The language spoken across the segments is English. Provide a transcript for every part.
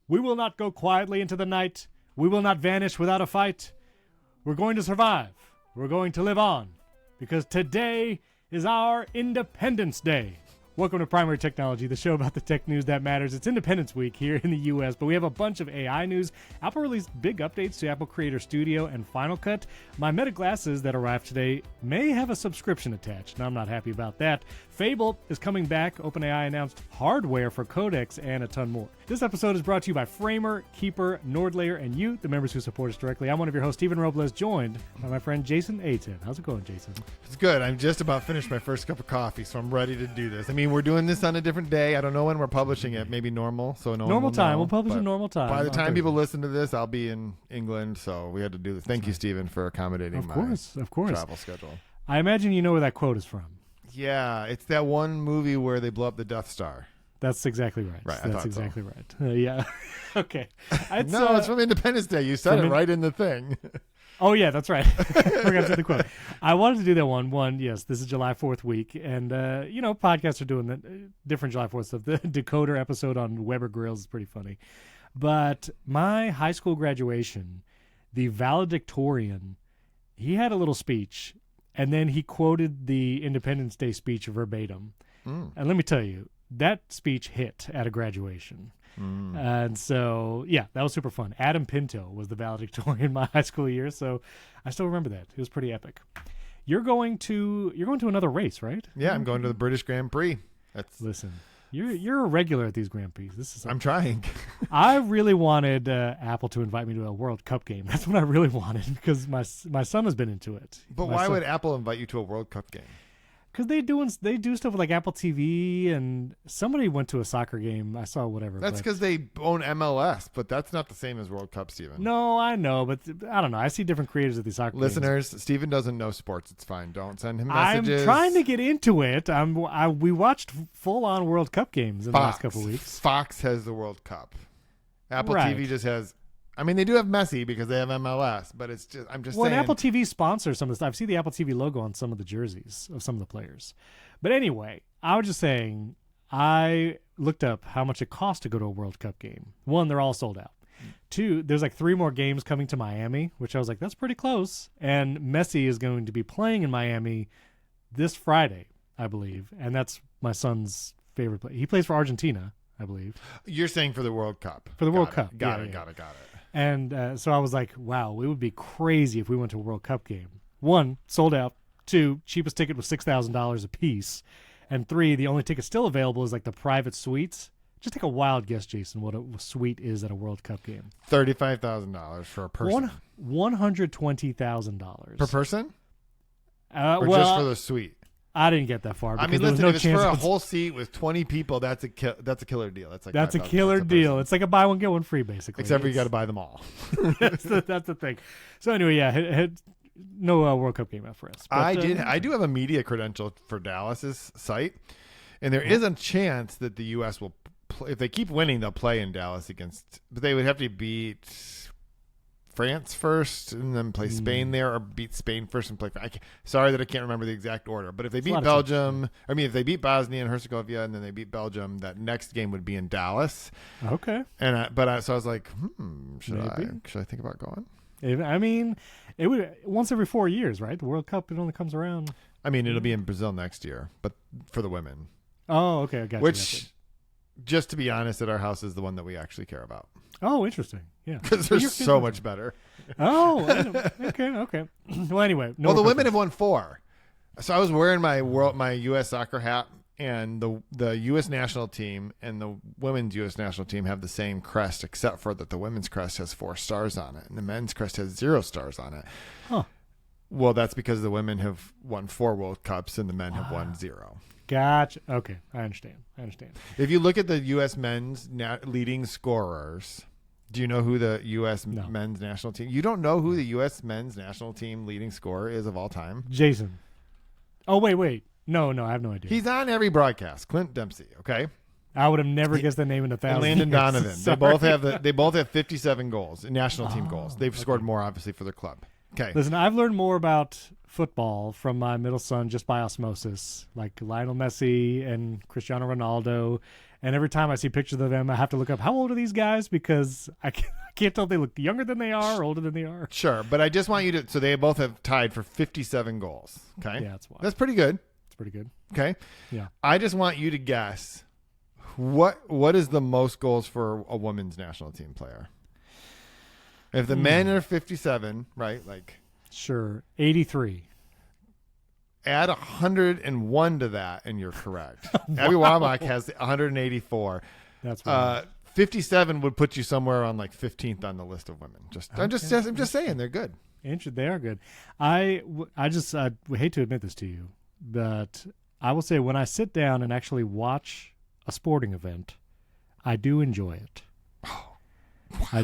We will not go quietly into the night. We will not vanish without a fight. We're going to survive. We're going to live on. Because today is our Independence Day. Welcome to Primary Technology, the show about the tech news that matters. It's Independence Week here in the U.S., but we have a bunch of AI news. Apple released big updates to Apple Creator Studio and Final Cut. My Meta glasses that arrived today may have a subscription attached, and I'm not happy about that. Fable is coming back. OpenAI announced hardware for codecs and a ton more. This episode is brought to you by Framer, Keeper, NordLayer, and you, the members who support us directly. I'm one of your hosts, Stephen Robles, joined by my friend Jason Aten. How's it going, Jason? It's good. I'm just about finished my first cup of coffee, so I'm ready to do this. I mean, we're doing this on a different day. I don't know when we're publishing it. Maybe normal, so no normal one will time. know, We'll publish at normal time. By the time people listen to this, I'll be in England, so we had to do this. Thank you, Stephen, for accommodating my travel schedule. I imagine you know where that quote is from. Yeah, it's that one movie where they blow up the Death Star. That's exactly right. Right, That's exactly right. Yeah. Okay. It's from Independence Day. You said it right in the thing. Oh, yeah, that's right. Forgot to say the quote. I wanted to do that one. Yes, this is July 4th week. And, podcasts are doing the different July 4th stuff. The Decoder episode on Weber Grills is pretty funny. But my high school graduation, the valedictorian, he had a little speech. And then he quoted the Independence Day speech verbatim. And let me tell you, that speech hit at a graduation. And so, yeah, that was super fun. Adam Pinto was the valedictorian my high school year, so I still remember that. It was pretty epic. You're going to another race, right? Yeah, I'm going to the British Grand Prix. Listen, you're a regular at these Grand Prix. I'm trying. I really wanted Apple to invite me to a World Cup game. That's what I really wanted because my son has been into it. But why would Apple invite you to a World Cup game? Because they do stuff with like Apple TV, and somebody went to a soccer game. I saw whatever. That's because they own MLS, but that's not the same as World Cup, Stephen. No, I know, but I don't know. I see different creators at these soccer Listeners, games. Stephen doesn't know sports. It's fine. Don't send him messages. I'm trying to get into it. We watched full-on World Cup games in the last couple of weeks. Fox has the World Cup. Apple Right. TV just has... I mean, they do have Messi because they have MLS, but I'm just saying. Well, Apple TV sponsors some of the stuff. I've seen the Apple TV logo on some of the jerseys of some of the players. But anyway, I was just saying, I looked up how much it costs to go to a World Cup game. One, they're all sold out. Two, there's like 3 more games coming to Miami, which I was like, that's pretty close. And Messi is going to be playing in Miami this Friday, I believe. And that's my son's favorite play. He plays for Argentina, I believe. You're saying for the World Cup. For the World Cup. Got it. And so I was like, wow, it would be crazy if we went to a World Cup game. 1, sold out. 2, cheapest ticket was $6,000 a piece. And 3, the only ticket still available is like the private suites. Just take a wild guess, Jason, what a suite is at a World Cup game. $35,000 for a person. $120,000. Per person? Or just for the suite? I didn't get that far. I mean, listen, if it's for a whole seat with 20 people, that's a killer deal. That's a killer deal. It's like a buy one get one free, basically. Except for you got to buy them all. that's the thing. So anyway, yeah, no World Cup game out for us. But, I do have a media credential for Dallas's site, and there is a chance that the U.S. will, if they keep winning, they'll play in Dallas but they would have to beat France first and then play Spain there, or beat Spain first and play. Sorry that I can't remember the exact order, but if they beat Belgium, if they beat Bosnia and Herzegovina and then they beat Belgium, that next game would be in Dallas. Okay. And so I was like, should I think about going? I mean, it would once every 4 years, right? The World Cup, it only comes around. I mean, it'll be in Brazil next year, but for the women. Oh, okay, I got you. Which, just to be honest, at our house is the one that we actually care about. Oh, interesting. Yeah. Because they're so much better. Oh, okay. Well, anyway. The women have won 4. So I was wearing my U.S. soccer hat, and the U.S. national team and the women's U.S. national team have the same crest, except for that the women's crest has 4 stars on it, and the men's crest has 0 stars on it. Huh. Well, that's because the women have won 4 World Cups and the men have won 0. Gotcha. Okay, I understand. If you look at the U.S. men's leading scorers, do you know who the U.S. men's national team? You don't know who the U.S. men's national team leading scorer is of all time? Jason. Oh, wait. No, I have no idea. He's on every broadcast. Clint Dempsey, okay? I would have never guessed the name in 1,000 and Landon years. Donovan. They both have 57 goals, national team goals. They've scored more, obviously, for their club. Okay. Listen, I've learned more about football from my middle son just by osmosis, like Lionel Messi and Cristiano Ronaldo And every time I see pictures of them, I have to look up how old are these guys because I can't tell if they look younger than they are or older than they are. Sure, but I just want you to. So they both have tied for 57 goals. Okay, Yeah, that's why. that's pretty good. It's pretty good. Okay, Yeah. I just want you to guess what is the most goals for a women's national team player. If the men are 57, right? Like, sure, 83. add 101 to that, and you're correct. Abby Wambach has 184. That's right. 57 would put you somewhere on like 15th on the list of women. I'm just saying they're good. They are good. I hate to admit this to you, but I will say when I sit down and actually watch a sporting event, I do enjoy it. Wow. I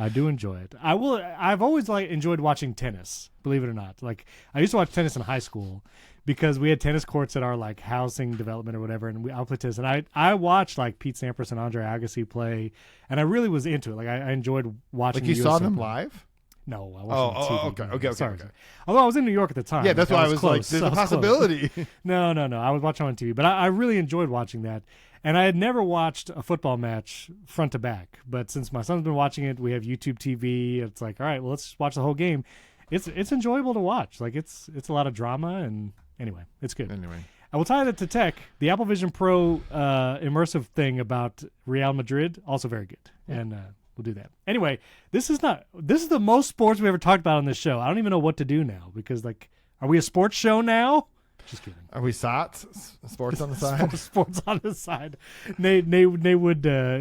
do enjoy it. I've always enjoyed watching tennis, believe it or not. Like I used to watch tennis in high school because we had tennis courts at our like housing development or whatever, and I played tennis. And I watched like Pete Sampras and Andre Agassi play, and I really was into it. Like I enjoyed watching. Like you the saw US them Open. live? No, I watched on TV. Okay. Sorry. Although I was in New York at the time. Yeah, that's why I was like, close. there's a I was possibility. No. I was watching on TV, but I really enjoyed watching that. And I had never watched a football match front to back. But since my son's been watching it, we have YouTube TV. It's like, all right, well, let's watch the whole game. It's enjoyable to watch. Like it's a lot of drama, and anyway, it's good. Anyway, I will tie that to tech. The Apple Vision Pro immersive thing about Real Madrid, also very good. And we'll do that. Anyway, this is the most sports we ever talked about on this show. I don't even know what to do now because are we a sports show now? Just kidding. Are we SOTs? Sports on the side? Sports on the side. Nate would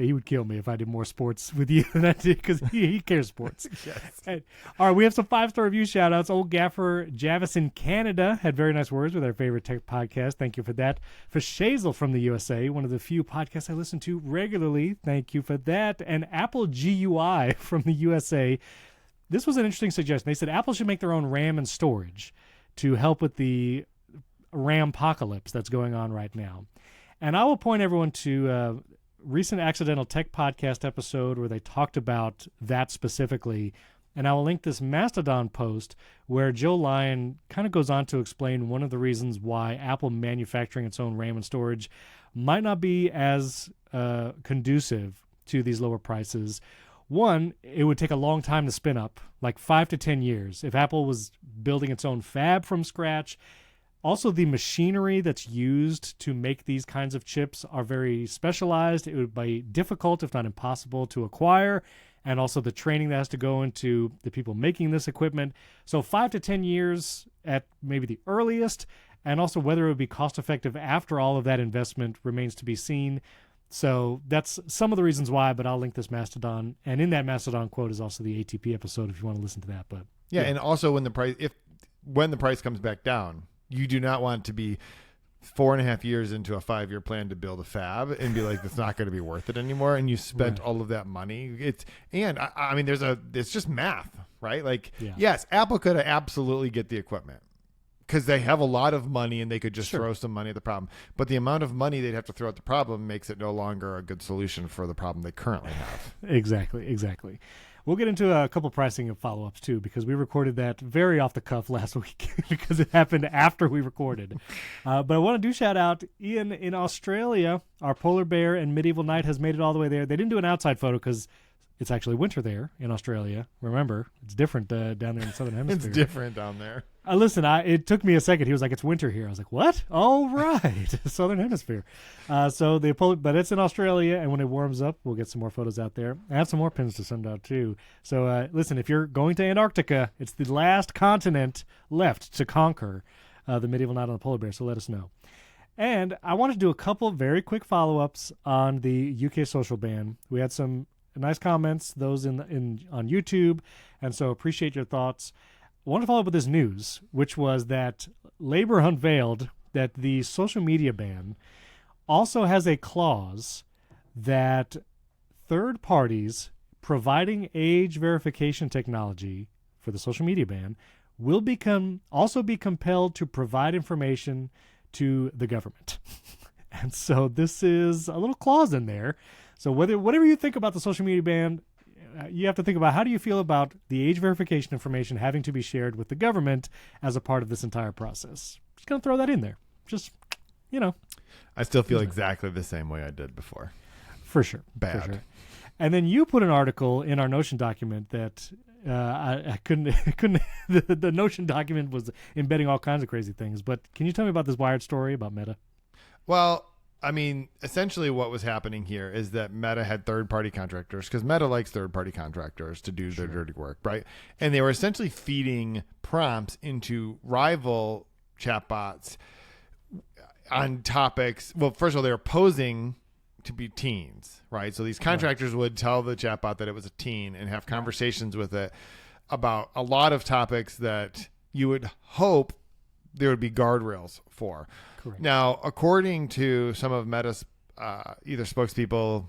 he would kill me if I did more sports with you than I did because he cares sports. Yes. And, all right, we have some 5-star review shout outs. Old Gaffer Javis in Canada had very nice words with our favorite tech podcast. Thank you for that. For Shazel from the USA, one of the few podcasts I listen to regularly. Thank you for that. And Apple GUI from the USA. This was an interesting suggestion. They said Apple should make their own RAM and storage to help with the RAM apocalypse that's going on right now. And I will point everyone to a recent Accidental Tech Podcast episode where they talked about that specifically. And I will link this Mastodon post where Joe Lyon kind of goes on to explain one of the reasons why Apple manufacturing its own RAM and storage might not be as conducive to these lower prices. One, it would take a long time to spin up, like 5 to 10 years. If Apple was building its own fab from scratch. Also, the machinery that's used to make these kinds of chips are very specialized. It would be difficult, if not impossible, to acquire. And also the training that has to go into the people making this equipment. So 5 to 10 years at maybe the earliest. And also whether it would be cost effective after all of that investment remains to be seen. So that's some of the reasons why, but I'll link this Mastodon. And in that Mastodon quote is also the ATP episode if you want to listen to that. But yeah, and also when the price comes back down, you do not want to be 4.5 years into a 5-year plan to build a fab and be like, it's not going to be worth it anymore. And you spent all of that money. I mean, it's just math, right? Like, yes, Apple could absolutely get the equipment because they have a lot of money and they could just throw some money at the problem. But the amount of money they'd have to throw at the problem makes it no longer a good solution for the problem they currently have. Exactly. We'll get into a couple pricing and follow-ups, too, because we recorded that very off the cuff last week because it happened after we recorded. But I want to shout out Ian in Australia. Our polar bear and medieval knight has made it all the way there. They didn't do an outside photo because it's actually winter there in Australia. Remember, it's different down there in the southern hemisphere. It's different down there. Listen, it took me a second. He was like, it's winter here. I was like, what? Oh, right. Southern hemisphere. But it's in Australia, and when it warms up, we'll get some more photos out there. I have some more pins to send out, too. So, listen, if you're going to Antarctica, it's the last continent left to conquer the medieval knight on the polar bear, so let us know. And I wanted to do a couple very quick follow-ups on the UK social ban. We had some nice comments, those on YouTube, and so appreciate your thoughts. I want to follow up with this news, which was that Labor unveiled that the social media ban also has a clause that third parties providing age verification technology for the social media ban will also be compelled to provide information to the government. And so this is a little clause in there. So whatever you think about the social media ban, you have to think about how do you feel about the age verification information having to be shared with the government as a part of this entire process. Just going to throw that in there. Just, I still feel exactly the same way I did before. For sure. Bad. For sure. And then you put an article in our Notion document that I couldn't. The Notion document was embedding all kinds of crazy things. But can you tell me about this Wired story about Meta? Well, I mean, essentially what was happening here is that Meta had third-party contractors, because Meta likes third-party contractors to do their dirty work, right? And they were essentially feeding prompts into rival chatbots on topics. Well, first of all, they were posing to be teens, right? So these contractors would tell the chatbot that it was a teen and have conversations with it about a lot of topics that you would hope there would be guardrails for. Correct. Now, according to some of Meta's either spokespeople,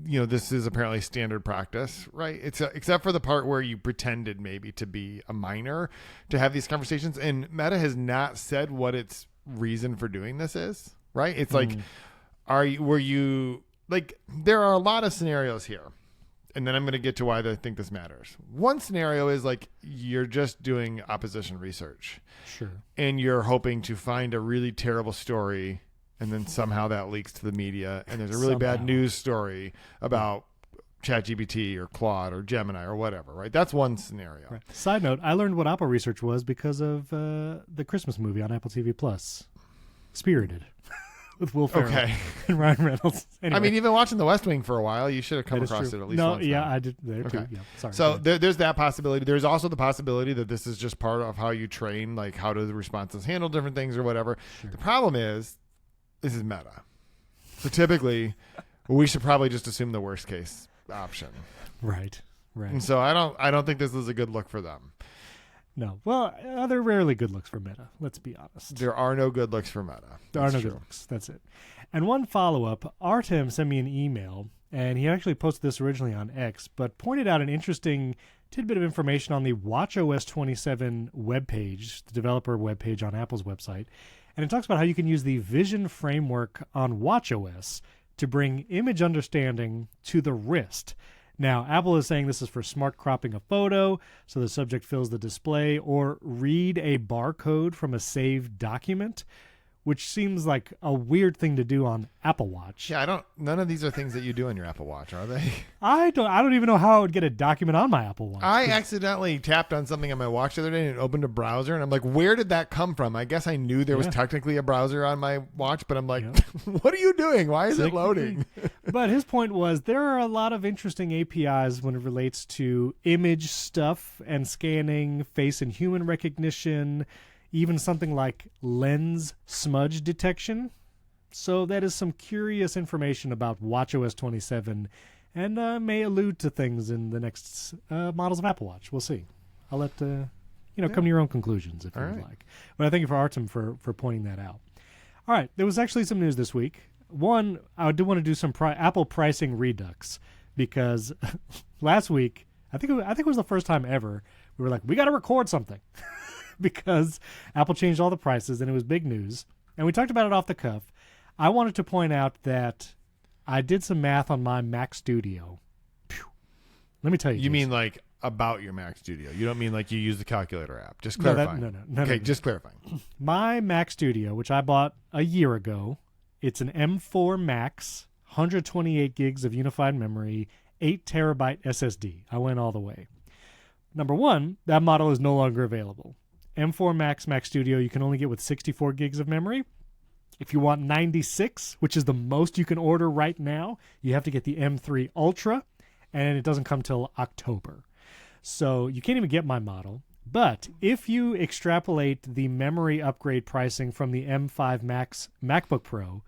this is apparently standard practice, right? It's except for the part where you pretended maybe to be a minor to have these conversations, and Meta has not said what its reason for doing this is, right? It's like, were you like, there are a lot of scenarios here, and then I'm going to get to why I think this matters. One scenario is like you're just doing opposition research. Sure. And you're hoping to find a really terrible story, and then somehow that leaks to the media, and there's a really bad news story about ChatGPT or Claude or Gemini or whatever, right? That's one scenario. Right. Side note, I learned what Apple research was because of the Christmas movie on Apple TV Plus, Spirited. With Will Ferrell and Ryan Reynolds. Anyway. I mean, even watching The West Wing for a while, you should have come across it at least once. No, I did there too. Yeah, sorry. So there's that possibility. There's also the possibility that this is just part of how you train, like how do the responses handle different things or whatever. Sure. The problem is, this is Meta. So typically, we should probably just assume the worst case option. Right. And so I don't think this is a good look for them. No. Well, they're rarely good looks for Meta. Let's be honest. There are no good looks for Meta. There are no good looks. That's it. And one follow-up, Artem sent me an email, and he actually posted this originally on X, but pointed out an interesting tidbit of information on the watchOS 27 webpage, the developer webpage on Apple's website. And it talks about how you can use the Vision framework on watchOS to bring image understanding to the wrist. Now, Apple is saying this is for smart cropping a photo, so the subject fills the display, or read a barcode from a saved document, which seems like a weird thing to do on Apple Watch. Yeah, none of these are things that you do on your Apple Watch, are they? I don't even know how I would get a document on my Apple Watch. I accidentally tapped on something on my watch the other day and it opened a browser, and I'm like, where did that come from? I guess I knew there was technically a browser on my watch, but I'm like, what are you doing? Why is it loading? But his point was there are a lot of interesting APIs when it relates to image stuff and scanning, face and human recognition, even something like lens smudge detection. So that is some curious information about watchOS 27 and may allude to things in the next models of Apple Watch. We'll see. I'll let come to your own conclusions if you would like. But I thank you for Artem for pointing that out. All right, there was actually some news this week. One, I do want to do some Apple pricing redux, because last week, I think it was the first time ever, we were like, we got to record something. Because Apple changed all the prices, and it was big news. And we talked about it off the cuff. I wanted to point out that I did some math on my Mac Studio. Phew. Let me tell you. You mean like about your Mac Studio? You don't mean like you use the calculator app? Just clarifying. No. Okay, just clarifying. My Mac Studio, which I bought a year ago, it's an M4 Max, 128 gigs of unified memory, 8 terabyte SSD. I went all the way. Number one, that model is no longer available. M4 Max Mac Studio you can only get with 64 gigs of memory. If you want 96, which is the most you can order right now, you have to get the M3 Ultra, and it doesn't come till October. So you can't even get my model. But if you extrapolate the memory upgrade pricing from the M5 Max MacBook Pro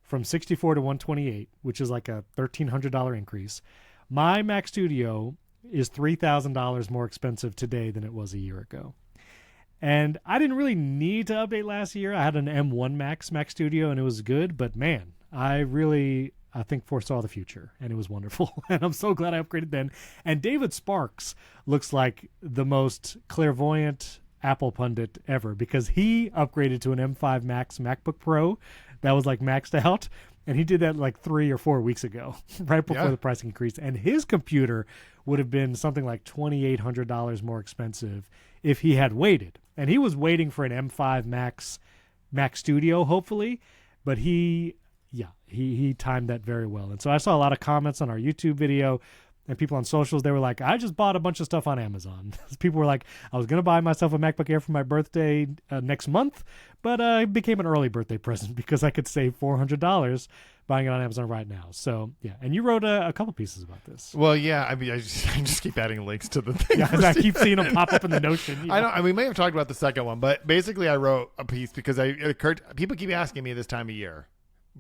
from 64 to 128, which is like a $1,300 increase, my Mac Studio is $3,000 more expensive today than it was a year ago. And I didn't really need to update last year. I had an M1 Max Mac Studio, and it was good. But, man, I think foresaw the future, and it was wonderful. And I'm so glad I upgraded then. And David Sparks looks like the most clairvoyant Apple pundit ever, because he upgraded to an M5 Max MacBook Pro that was like maxed out. And he did that like 3 or 4 weeks ago, right before the pricing increased. And his computer would have been something like $2,800 more expensive if he had waited. And he was waiting for an M5 Max Mac Studio, hopefully. But he yeah, he timed that very well. And so I saw a lot of comments on our YouTube video and people on socials. They were like, I just bought a bunch of stuff on Amazon. People were like, I was going to buy myself a MacBook Air for my birthday next month, but it became an early birthday present because I could save $400 buying it on Amazon right now. So, yeah. And you wrote a couple pieces about this. Well, yeah. I mean, I just keep adding links to the thing. Yeah, I keep seeing them pop up in the Notion. You know? I know. We may have talked about the second one, but basically I wrote a piece because it occurred. People keep asking me this time of year,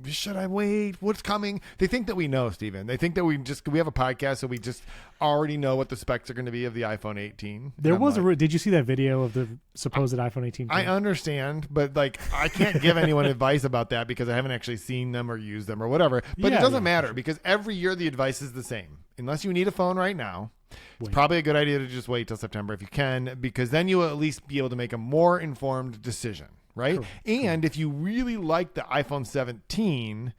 should I wait? What's coming? They think that we know, Steven. They think that we have a podcast, so we just already know what the specs are going to be of the iPhone 18. There was did you see that video of the supposed iPhone 18? I understand, but like I can't give anyone advice about that because I haven't actually seen them or used them or whatever. But it doesn't matter because every year the advice is the same. Unless you need a phone right now, it's probably a good idea to just wait till September if you can, because then you will at least be able to make a more informed decision. Right. Correct. And if you really like the iPhone 17,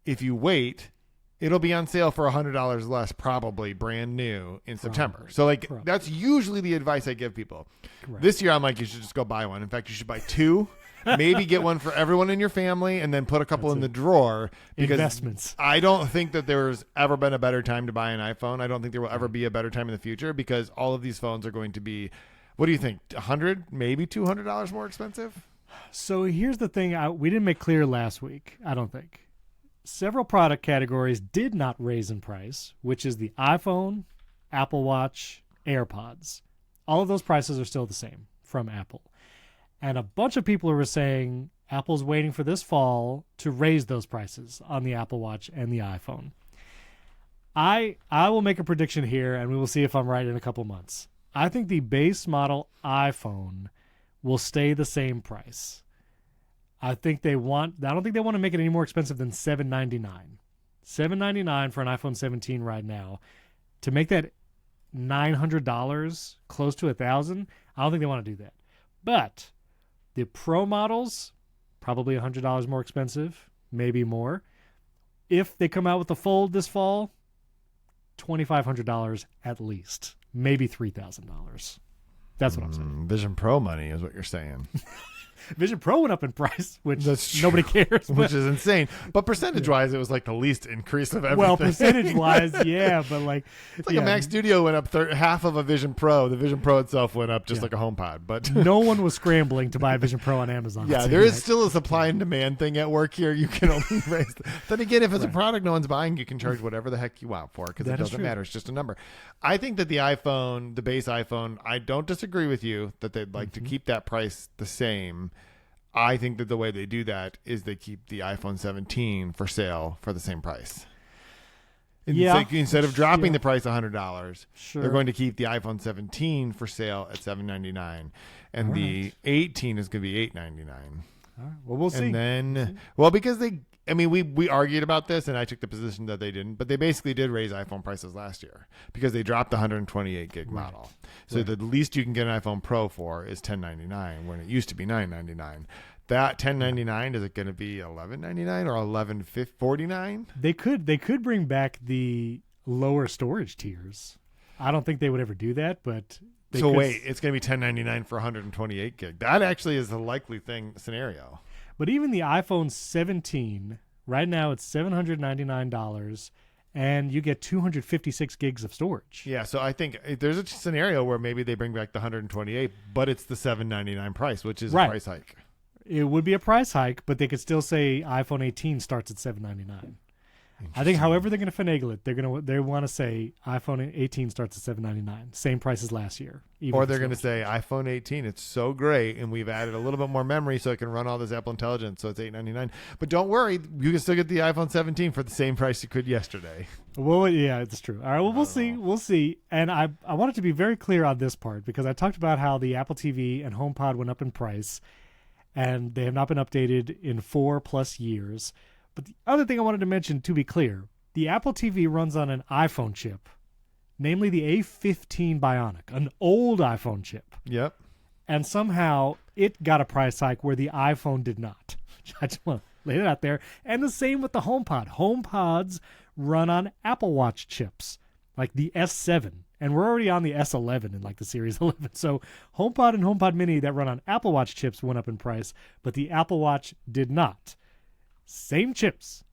if you wait, it'll be on sale for $100 less, probably brand new in September. So like that's usually the advice I give people. Correct. This year, I'm like, you should just go buy one. In fact, you should buy two, maybe get one for everyone in your family and then put a couple in the drawer. Because investments. I don't think that there's ever been a better time to buy an iPhone. I don't think there will ever be a better time in the future because all of these phones are going to be, what do you think? $100, maybe $200 more expensive? So here's the thing we didn't make clear last week, I don't think. Several product categories did not raise in price, which is the iPhone, Apple Watch, AirPods. All of those prices are still the same from Apple. And a bunch of people were saying Apple's waiting for this fall to raise those prices on the Apple Watch and the iPhone. I will make a prediction here, and we will see if I'm right in a couple months. I think the base model iPhone will stay the same price. I don't think they want to make it any more expensive than $799. $799 for an iPhone 17 right now. To make that $900, close to $1,000, I don't think they want to do that. But the Pro models, probably $100 more expensive, maybe more. If they come out with the Fold this fall, $2,500 at least, maybe $3,000. That's what I'm saying. Vision Pro money is what you're saying. Vision Pro went up in price, which nobody cares. Which is insane. But percentage-wise, it was like the least increase of everything. Well, percentage-wise, yeah, but like... It's like a Mac Studio went up half of a Vision Pro. The Vision Pro itself went up just like a HomePod. But no one was scrambling to buy a Vision Pro on Amazon. Yeah, there is still a supply and demand thing at work here. You can only raise... Then again, if it's a product no one's buying, you can charge whatever the heck you want for it because it doesn't matter. It's just a number. I think that the iPhone, the base iPhone, I don't disagree with you that they'd like to keep that price the same. I think that the way they do that is they keep the iPhone 17 for sale for the same price. Instead of dropping the price $100, they're going to keep the iPhone 17 for sale at $799, and the 18 is going to be $899. All right. Well, we'll see. And then, because we argued about this, and I took the position that they didn't, but they basically did raise iPhone prices last year because they dropped the 128 gig model. So the least you can get an iPhone Pro for is $1099 when it used to be $999. That $1099, is it going to be $1199 or $1149? They could bring back the lower storage tiers. I don't think they would ever do that, but it's going to be $1099 for 128 gig. That actually is the likely scenario. But even the iPhone 17, right now it's $799, and you get 256 gigs of storage. Yeah, so I think there's a scenario where maybe they bring back the 128, but it's the $799 price, which is a price hike. It would be a price hike, but they could still say iPhone 18 starts at $799. I think however they're going to finagle it, they want to say iPhone 18 starts at $799, same price as last year. Or they're going to say iPhone 18, it's so great, and we've added a little bit more memory so it can run all this Apple Intelligence, so it's $899. But don't worry, you can still get the iPhone 17 for the same price you could yesterday. Well, yeah, it's true. All right, well, we'll see. We'll see. And I wanted to be very clear on this part because I talked about how the Apple TV and HomePod went up in price, and they have not been updated in 4+ years. But the other thing I wanted to mention, to be clear, the Apple TV runs on an iPhone chip, namely the A15 Bionic, an old iPhone chip. Yep. And somehow it got a price hike where the iPhone did not. I just want to lay it out there. And the same with the HomePod. HomePods run on Apple Watch chips, like the S7. And we're already on the S11 in like the Series 11. So HomePod and HomePod Mini that run on Apple Watch chips went up in price, but the Apple Watch did not. Same chips,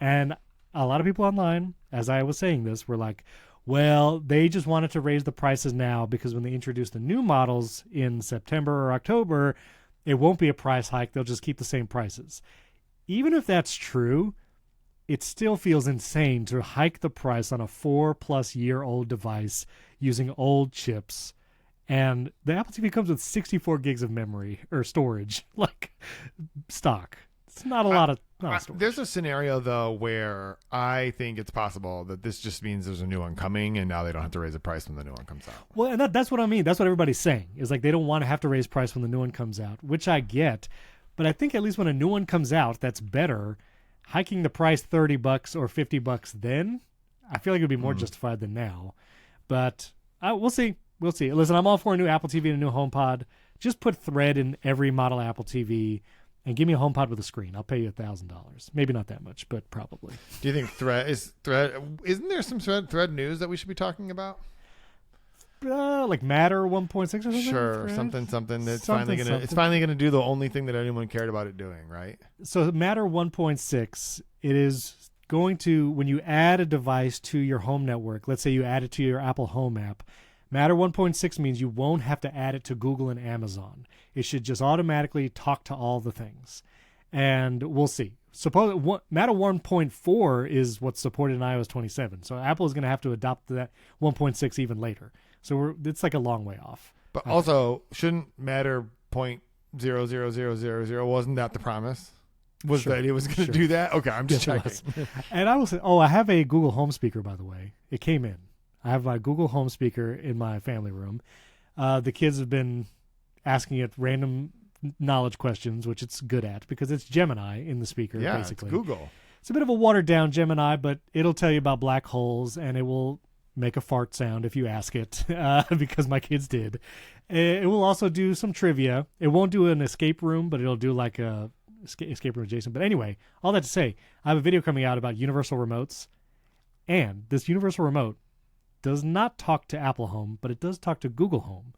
And a lot of people online, as I was saying this, were like, well, they just wanted to raise the prices now because when they introduce the new models in September or October, it won't be a price hike. They'll just keep the same prices. Even if that's true, it still feels insane to hike the price on a 4+ year old device using old chips. And the Apple TV comes with 64 gigs of memory or storage, like stock. It's not a lot of storage. There's a scenario, though, where I think it's possible that this just means there's a new one coming, and now they don't have to raise the price when the new one comes out. Well, and that's what I mean. That's what everybody's saying. Is like they don't want to have to raise price when the new one comes out, which I get. But I think at least when a new one comes out, that's better. Hiking the price $30 or $50 then, I feel like it would be more justified than now. But we'll see. We'll see. Listen, I'm all for a new Apple TV and a new HomePod. Just put Thread in every model Apple TV. And give me a HomePod with a screen. I'll pay you $1,000. Maybe not that much, but probably. Do you think Thread? Isn't there some Thread news that we should be talking about? Like Matter 1.6 or something? Sure, Thread? something that's Something. it's finally gonna do the only thing that anyone cared about it doing, right? So Matter 1.6, it is going to, when you add a device to your home network, let's say you add it to your Apple Home app, Matter 1.6 means you won't have to add it to Google and Amazon. It should just automatically talk to all the things. And we'll see. Matter 1.4 is what's supported in iOS 27. So Apple is going to have to adopt that 1.6 even later. So it's like a long way off. But also, shouldn't Matter 0.00000, wasn't that the promise? Was that it was going to do that? Okay, I'm just checking. And I will say, I have a Google Home speaker, by the way. It came in. I have my Google Home speaker in my family room. The kids have been asking it random knowledge questions, which it's good at because it's Gemini in the speaker, basically. It's Google. It's a bit of a watered-down Gemini, but it'll tell you about black holes, and it will make a fart sound if you ask it, because my kids did. It will also do some trivia. It won't do an escape room, but it'll do like a escape room adjacent. But anyway, all that to say, I have a video coming out about universal remotes, and this universal remote does not talk to Apple Home, but it does talk to Google Home.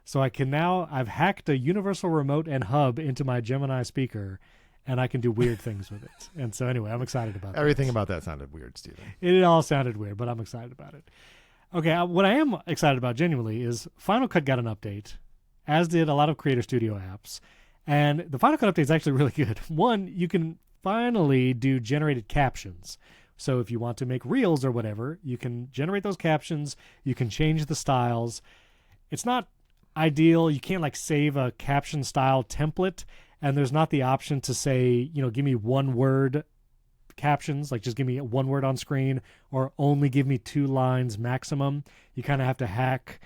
So I've hacked a universal remote and hub into my Gemini speaker, and I can do weird things with it. And so anyway, I'm excited about Everything about that sounded weird, Steven. It all sounded weird, but I'm excited about it. Okay, what I am excited about genuinely is Final Cut got an update, as did a lot of Creator Studio apps. And the Final Cut update is actually really good. One, you can finally do generated captions. So if you want to make reels or whatever, you can generate those captions. You can change the styles. It's not ideal. You can't like save a caption style template, and there's not the option to say, give me one word captions, like just give me one word on screen, or only give me 2 lines maximum. You kind of have to hack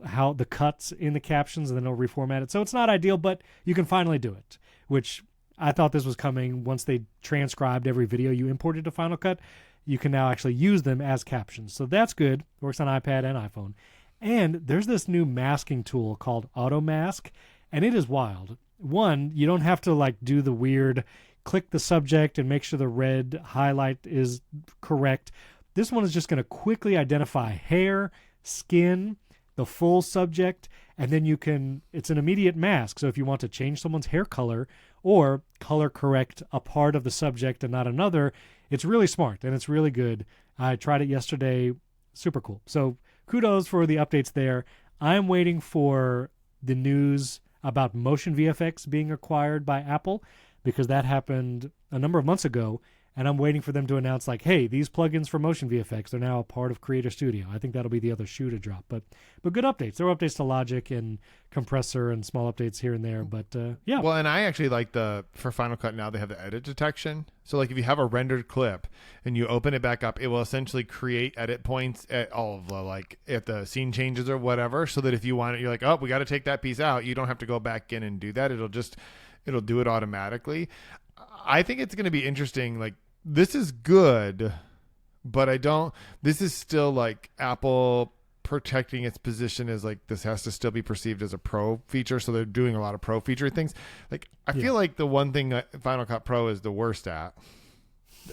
how the cuts in the captions, and then it'll reformat it. So it's not ideal, but you can finally do it, which I thought this was coming. Once they transcribed every video you imported to Final Cut, you can now actually use them as captions. So that's good. It works on iPad and iPhone. And there's this new masking tool called Auto Mask, and it is wild. One, you don't have to like do the weird click the subject and make sure the red highlight is correct. This one is just going to quickly identify hair, skin, the full subject, and then it's an immediate mask. So if you want to change someone's hair color or color correct a part of the subject and not another, it's really smart and it's really good. I tried it yesterday. Super cool. So kudos for the updates there. I'm waiting for the news about Motion VFX being acquired by Apple, because that happened a number of months ago, and I'm waiting for them to announce like, hey, these plugins for Motion VFX are now a part of Creator Studio. I think that'll be the other shoe to drop. But good updates. There were updates to Logic and Compressor and small updates here and there. But yeah. Well, and I actually like for Final Cut now they have the edit detection. So like if you have a rendered clip and you open it back up, it will essentially create edit points at all of at the scene changes or whatever, so that if you want it, you're like, oh, we got to take that piece out. You don't have to go back in and do that. It'll do it automatically. I think it's going to be interesting. Like, this is good, but this is still like Apple protecting its position as like this has to still be perceived as a pro feature. So they're doing a lot of pro feature things. Like, I feel like the one thing Final Cut Pro is the worst at,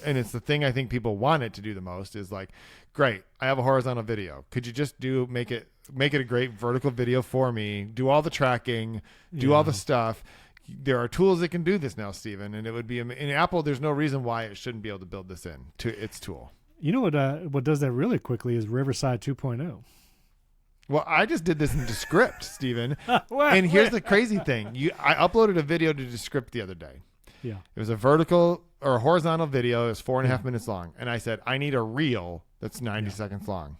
and it's the thing I think people want it to do the most, is like, great, I have a horizontal video. Could you just make it a great vertical video for me? Do all the tracking, do all the stuff. there are tools that can do this now, Steven, and it would be in Apple. There's no reason why it shouldn't be able to build this in to its tool. You know what does that really quickly is Riverside 2.0. Well, I just did this in Descript, Steven. And here's the crazy thing. I uploaded a video to Descript the other day. Yeah. It was a vertical or a horizontal video. It was 4.5 minutes long. And I said, I need a reel that's 90 seconds long.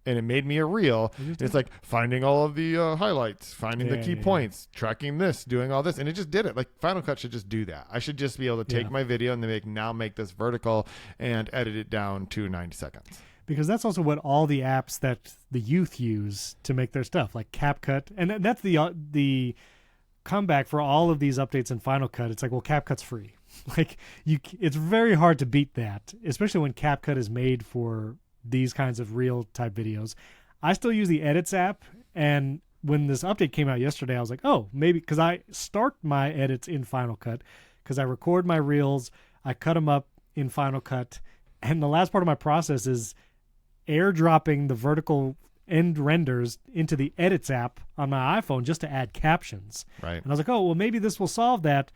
And it made me a reel. It's like finding all of the highlights, finding the key points, tracking this, doing all this. And it just did it. Like Final Cut should just do that. I should just be able to take my video and make this vertical and edit it down to 90 seconds. Because that's also what all the apps that the youth use to make their stuff, like CapCut. And that's the comeback for all of these updates in Final Cut. It's like, well, CapCut's free. Like it's very hard to beat that, especially when CapCut is made for these kinds of real type videos. I still use the Edits app, and when this update came out yesterday, I was like, oh, maybe because I start my edits in Final Cut because I record my reels, I cut them up in Final Cut, and the last part of my process is airdropping the vertical end renders into the Edits app on my iPhone just to add captions. Right. And I was like, oh, well, maybe this will solve that.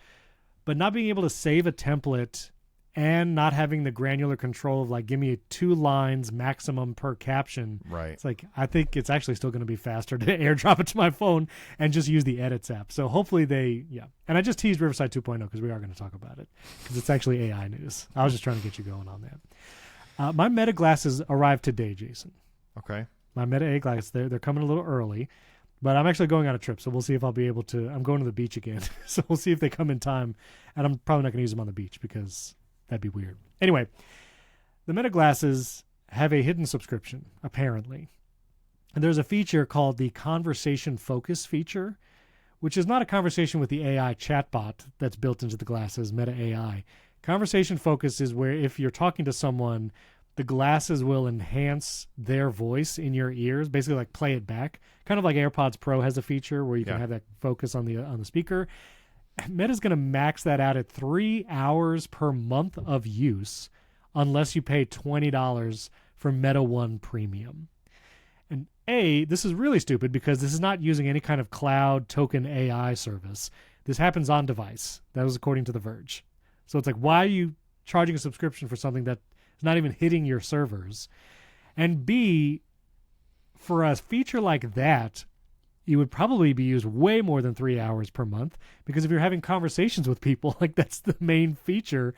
But not being able to save a template and not having the granular control of like, give me 2 lines maximum per caption. Right. It's like, I think it's actually still going to be faster to airdrop it to my phone and just use the Edits app. So hopefully and I just teased Riverside 2.0 because we are going to talk about it because it's actually AI news. I was just trying to get you going on that. My Meta glasses arrived today, Jason. Okay. My Meta A glasses, they're coming a little early, but I'm actually going on a trip, so we'll see if I'll be able to. I'm going to the beach again, so we'll see if they come in time, and I'm probably not going to use them on the beach because that'd be weird. Anyway, the Meta glasses have a hidden subscription, apparently, and there's a feature called the Conversation Focus feature, which is not a conversation with the AI chatbot that's built into the glasses, Meta AI. Conversation Focus is where if you're talking to someone, the glasses will enhance their voice in your ears, basically like play it back. Kind of like AirPods Pro has a feature where you can have that focus on the speaker. Meta's going to max that out at 3 hours per month of use unless you pay $20 for Meta One Premium. And this is really stupid because this is not using any kind of cloud token AI service. This happens on device. That was according to The Verge. So it's like, why are you charging a subscription for something that is not even hitting your servers? And B, for a feature like that, you would probably be used way more than 3 hours per month because if you're having conversations with people, like that's the main feature.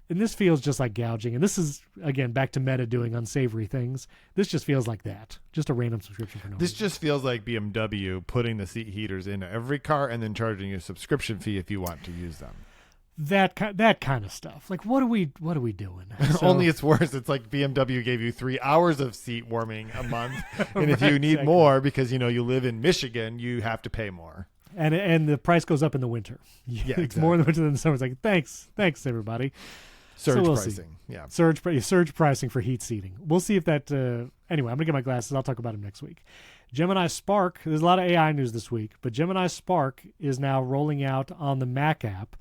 And this feels just like gouging. And this is, again, back to Meta doing unsavory things. This just feels like that. Just a random subscription for no reason. This just feels like BMW putting the seat heaters into every car and then charging you a subscription fee if you want to use them. That kind of stuff. Like, what are we doing? Only it's worse. It's like BMW gave you 3 hours of seat warming a month, and if you need more because you live in Michigan, you have to pay more. And the price goes up in the winter. Yeah, it's more in the winter than the summer. It's like thanks everybody. Surge we'll pricing. See. Yeah. Surge pricing for heat seating. We'll see if that. Anyway, I'm gonna get my glasses. I'll talk about them next week. Gemini Spark. There's a lot of AI news this week, but Gemini Spark is now rolling out on the Mac app.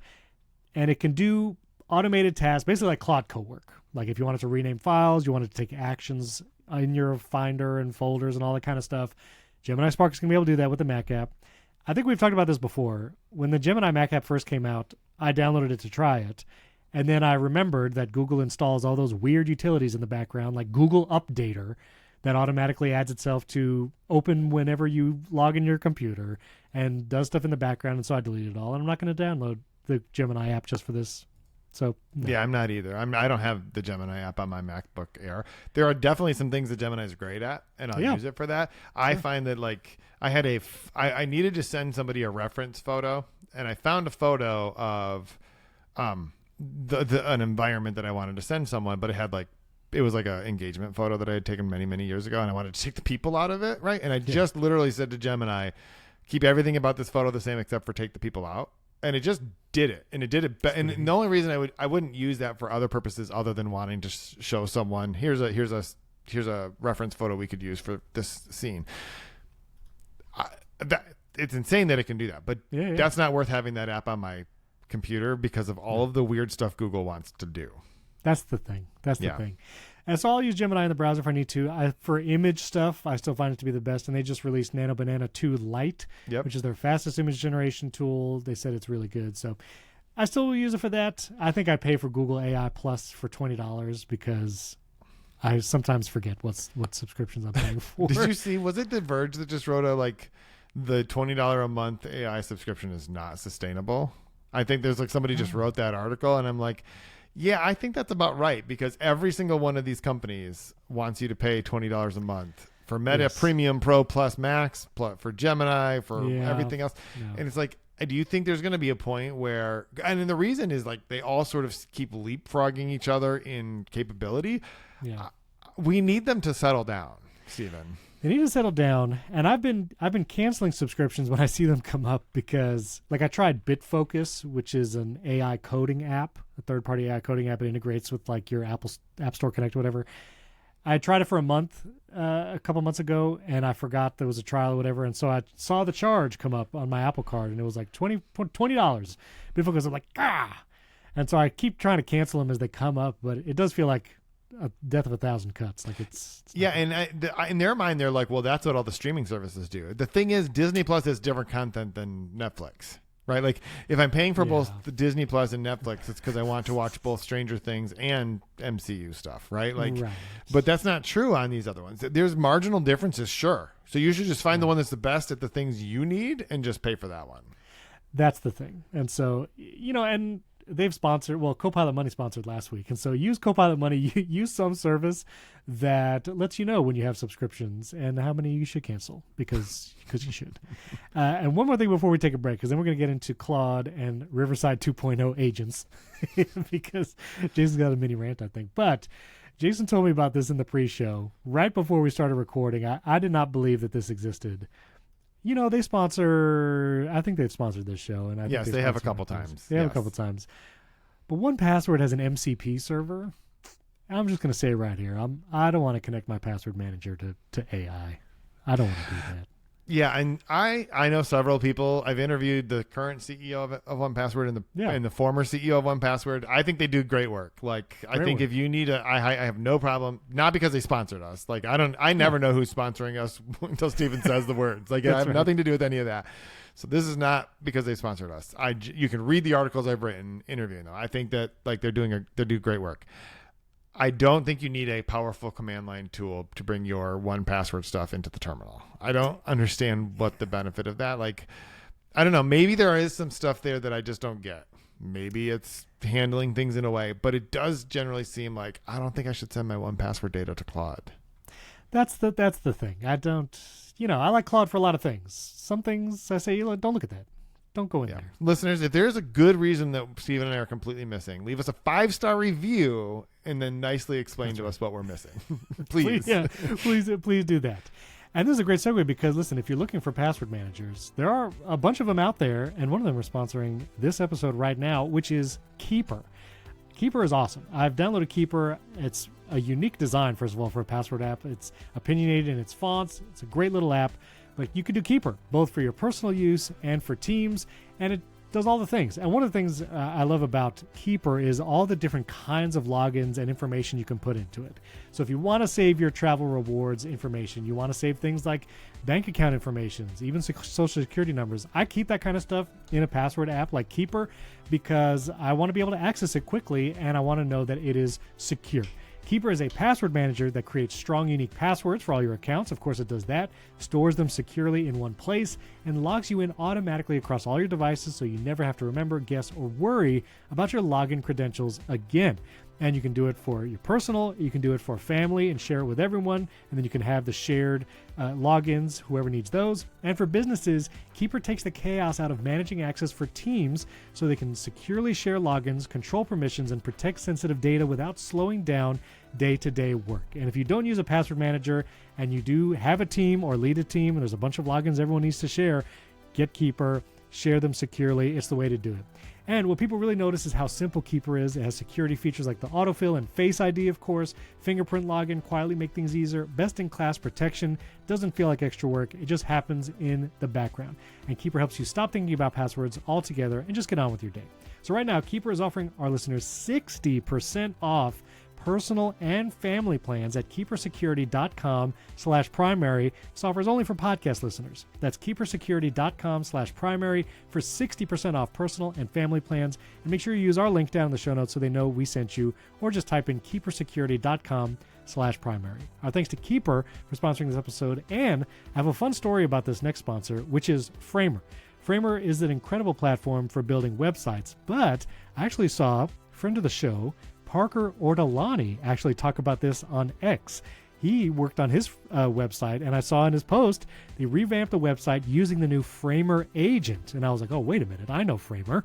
And it can do automated tasks, basically like Claude Cowork. Like if you wanted to rename files, you wanted to take actions in your Finder and folders and all that kind of stuff, Gemini Spark is going to be able to do that with the Mac app. I think we've talked about this before. When the Gemini Mac app first came out, I downloaded it to try it. And then I remembered that Google installs all those weird utilities in the background, like Google Updater, that automatically adds itself to open whenever you log in your computer and does stuff in the background. And so I deleted it all. And I'm not going to download the Gemini app just for this. So no. Yeah, I'm not either. I don't have the Gemini app on my MacBook Air. There are definitely some things that Gemini is great at, and I'll use it for that. I find that like I needed to send somebody a reference photo, and I found a photo of an environment that I wanted to send someone, but it was like an engagement photo that I had taken many, many years ago, and I wanted to take the people out of it, right? And I just literally said to Gemini, keep everything about this photo the same except for take the people out. And it just did it, and it did it. And the only reason I wouldn't use that for other purposes other than wanting to show someone here's a reference photo we could use for this scene. It's insane that it can do that, but that's not worth having that app on my computer because of all of the weird stuff Google wants to do. That's the thing. That's the thing. And so I'll use Gemini in the browser if I need to. For image stuff, I still find it to be the best. And they just released Nano Banana 2 Lite, which is their fastest image generation tool. They said it's really good. So I still will use it for that. I think I pay for Google AI Plus for $20 because I sometimes forget what subscriptions I'm paying for. Did you see, was it The Verge that just wrote the $20 a month AI subscription is not sustainable? I think there's somebody just wrote that article, and I'm like, yeah, I think that's about right, because every single one of these companies wants you to pay $20 a month for Meta Premium Pro Plus Max, for Gemini, for everything else. Yeah. And it's like, do you think there's going to be a point where, and then the reason is they all sort of keep leapfrogging each other in capability. Yeah. We need them to settle down, Stephen. They need to settle down, and I've been canceling subscriptions when I see them come up because, I tried BitFocus, which is an AI coding app, a third-party AI coding app. It integrates with your Apple App Store Connect, whatever. I tried it for a month a couple months ago, and I forgot there was a trial or whatever, and so I saw the charge come up on my Apple Card, and it was $20. BitFocus, I'm like, ah! And so I keep trying to cancel them as they come up, but it does feel like a death of 1,000 cuts. It's and in their mind, they're like, well, that's what all the streaming services do. The thing is, Disney Plus has different content than Netflix, right? If I'm paying for both the Disney Plus and Netflix, it's because I want to watch both Stranger Things and MCU stuff, right? But that's not true on these other ones. There's marginal differences, sure. So you should just find the one that's the best at the things you need and just pay for that one. That's the thing. And so, and they've sponsored, Copilot Money sponsored last week. And so use Copilot Money, use some service that lets you know when you have subscriptions and how many you should cancel because you should. And one more thing before we take a break, because then we're going to get into Claude and Riverside 2.0 agents because Jason's got a mini rant, I think. But Jason told me about this in the pre-show right before we started recording. I did not believe that this existed. They sponsor, I think they've sponsored this show. And I think they have a couple times. They have a couple times. But 1Password has an MCP server. I'm just going to say it right here. I don't want to connect my password manager to AI. I don't want to do that. Yeah, and I know several people. I've interviewed the current CEO of 1Password and the former CEO of 1Password. I think they do great work. If you need I have no problem. Not because they sponsored us. I never know who's sponsoring us until Steven says the words. I have nothing to do with any of that. So this is not because they sponsored us. You can read the articles I've written interviewing them. I think that they do great work. I don't think you need a powerful command line tool to bring your 1Password stuff into the terminal. I don't understand what the benefit of that. I don't know. Maybe there is some stuff there that I just don't get. Maybe it's handling things in a way, but it does generally seem like I don't think I should send my 1Password data to Claude. That's the thing. I don't. I like Claude for a lot of things. Some things I say, don't look at that. Don't go in there. Listeners, if there's a good reason that Steven and I are completely missing, leave us a 5-star review and then nicely explain to us what we're missing. Please. Please do that. And this is a great segue because, listen, if you're looking for password managers, there are a bunch of them out there, and one of them we're sponsoring this episode right now, which is Keeper. Keeper is awesome. I've downloaded Keeper. It's a unique design, first of all, for a password app. It's opinionated in its fonts. It's a great little app. But you can do Keeper, both for your personal use and for teams, and it does all the things. And one of the things I love about Keeper is all the different kinds of logins and information you can put into it. So if you want to save your travel rewards information, you want to save things like bank account information, even social security numbers, I keep that kind of stuff in a password app like Keeper because I want to be able to access it quickly and I want to know that it is secure. Keeper is a password manager that creates strong, unique passwords for all your accounts. Of course, it does that, stores them securely in one place, and logs you in automatically across all your devices so you never have to remember, guess, or worry about your login credentials again. And you can do it for your personal, you can do it for family and share it with everyone, and then you can have the shared logins, whoever needs those. And for businesses, Keeper takes the chaos out of managing access for teams so they can securely share logins, control permissions, and protect sensitive data without slowing down day-to-day work. And if you don't use a password manager and you do have a team or lead a team and there's a bunch of logins everyone needs to share, get Keeper, share them securely. It's the way to do it. And what people really notice is how simple Keeper is. It has security features like the autofill and Face ID, of course, fingerprint login, quietly make things easier, best-in-class protection, doesn't feel like extra work, it just happens in the background. And Keeper helps you stop thinking about passwords altogether and just get on with your day. So right now, Keeper is offering our listeners 60% off personal and family plans at keepersecurity.com/primary. This offer is only for podcast listeners. That's keepersecurity.com/primary for 60% off personal and family plans. And make sure you use our link down in the show notes so they know we sent you, or just type in keepersecurity.com/primary. Our thanks to Keeper for sponsoring this episode, and I have a fun story about this next sponsor, which is Framer. Framer is an incredible platform for building websites, but I actually saw a friend of the show, Parker Ortolani, actually talk about this on X. He worked on his website, and I saw in his post they revamped the website using the new Framer agent. And I was like, oh, wait a minute, I know Framer.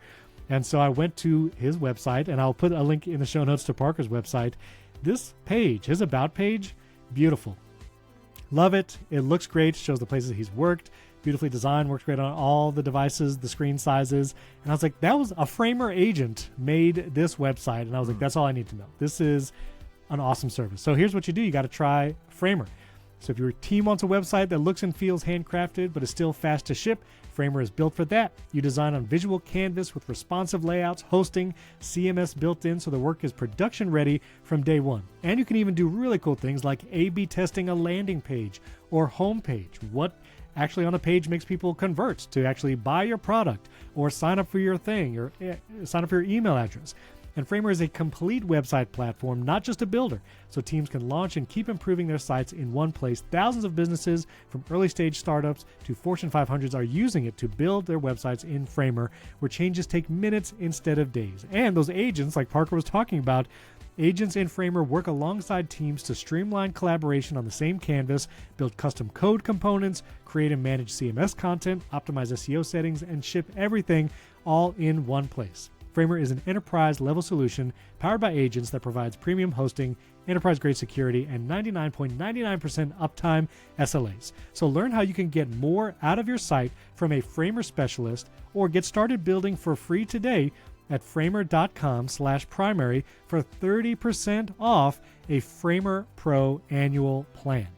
And so I went to his website, and I'll put a link in the show notes to Parker's website. This page, his About page, beautiful. Love it. It looks great. Shows the places he's worked. Beautifully designed. Works great on all the devices, the screen sizes. And I was like, that was a Framer agent made this website. And I was like, that's all I need to know. This is an awesome service. So here's what you do. You got to try Framer. So if your team wants a website that looks and feels handcrafted but is still fast to ship, Framer is built for that. You design on visual canvas with responsive layouts, hosting, CMS built in so the work is production ready from day one. And you can even do really cool things like A/B testing a landing page or home page. What actually on a page makes people convert to actually buy your product or sign up for your thing or sign up for your email address. And Framer is a complete website platform, not just a builder, so teams can launch and keep improving their sites in one place. Thousands of businesses, from early-stage startups to Fortune 500s, are using it to build their websites in Framer, where changes take minutes instead of days. And those agents, like Parker was talking about, agents in Framer work alongside teams to streamline collaboration on the same canvas, build custom code components, create and manage CMS content, optimize SEO settings, and ship everything all in one place. Framer is an enterprise-level solution powered by agents that provides premium hosting, enterprise-grade security, and 99.99% uptime SLAs. So learn how you can get more out of your site from a Framer specialist, or get started building for free today at framer.com/primary for 30% off a Framer Pro annual plan.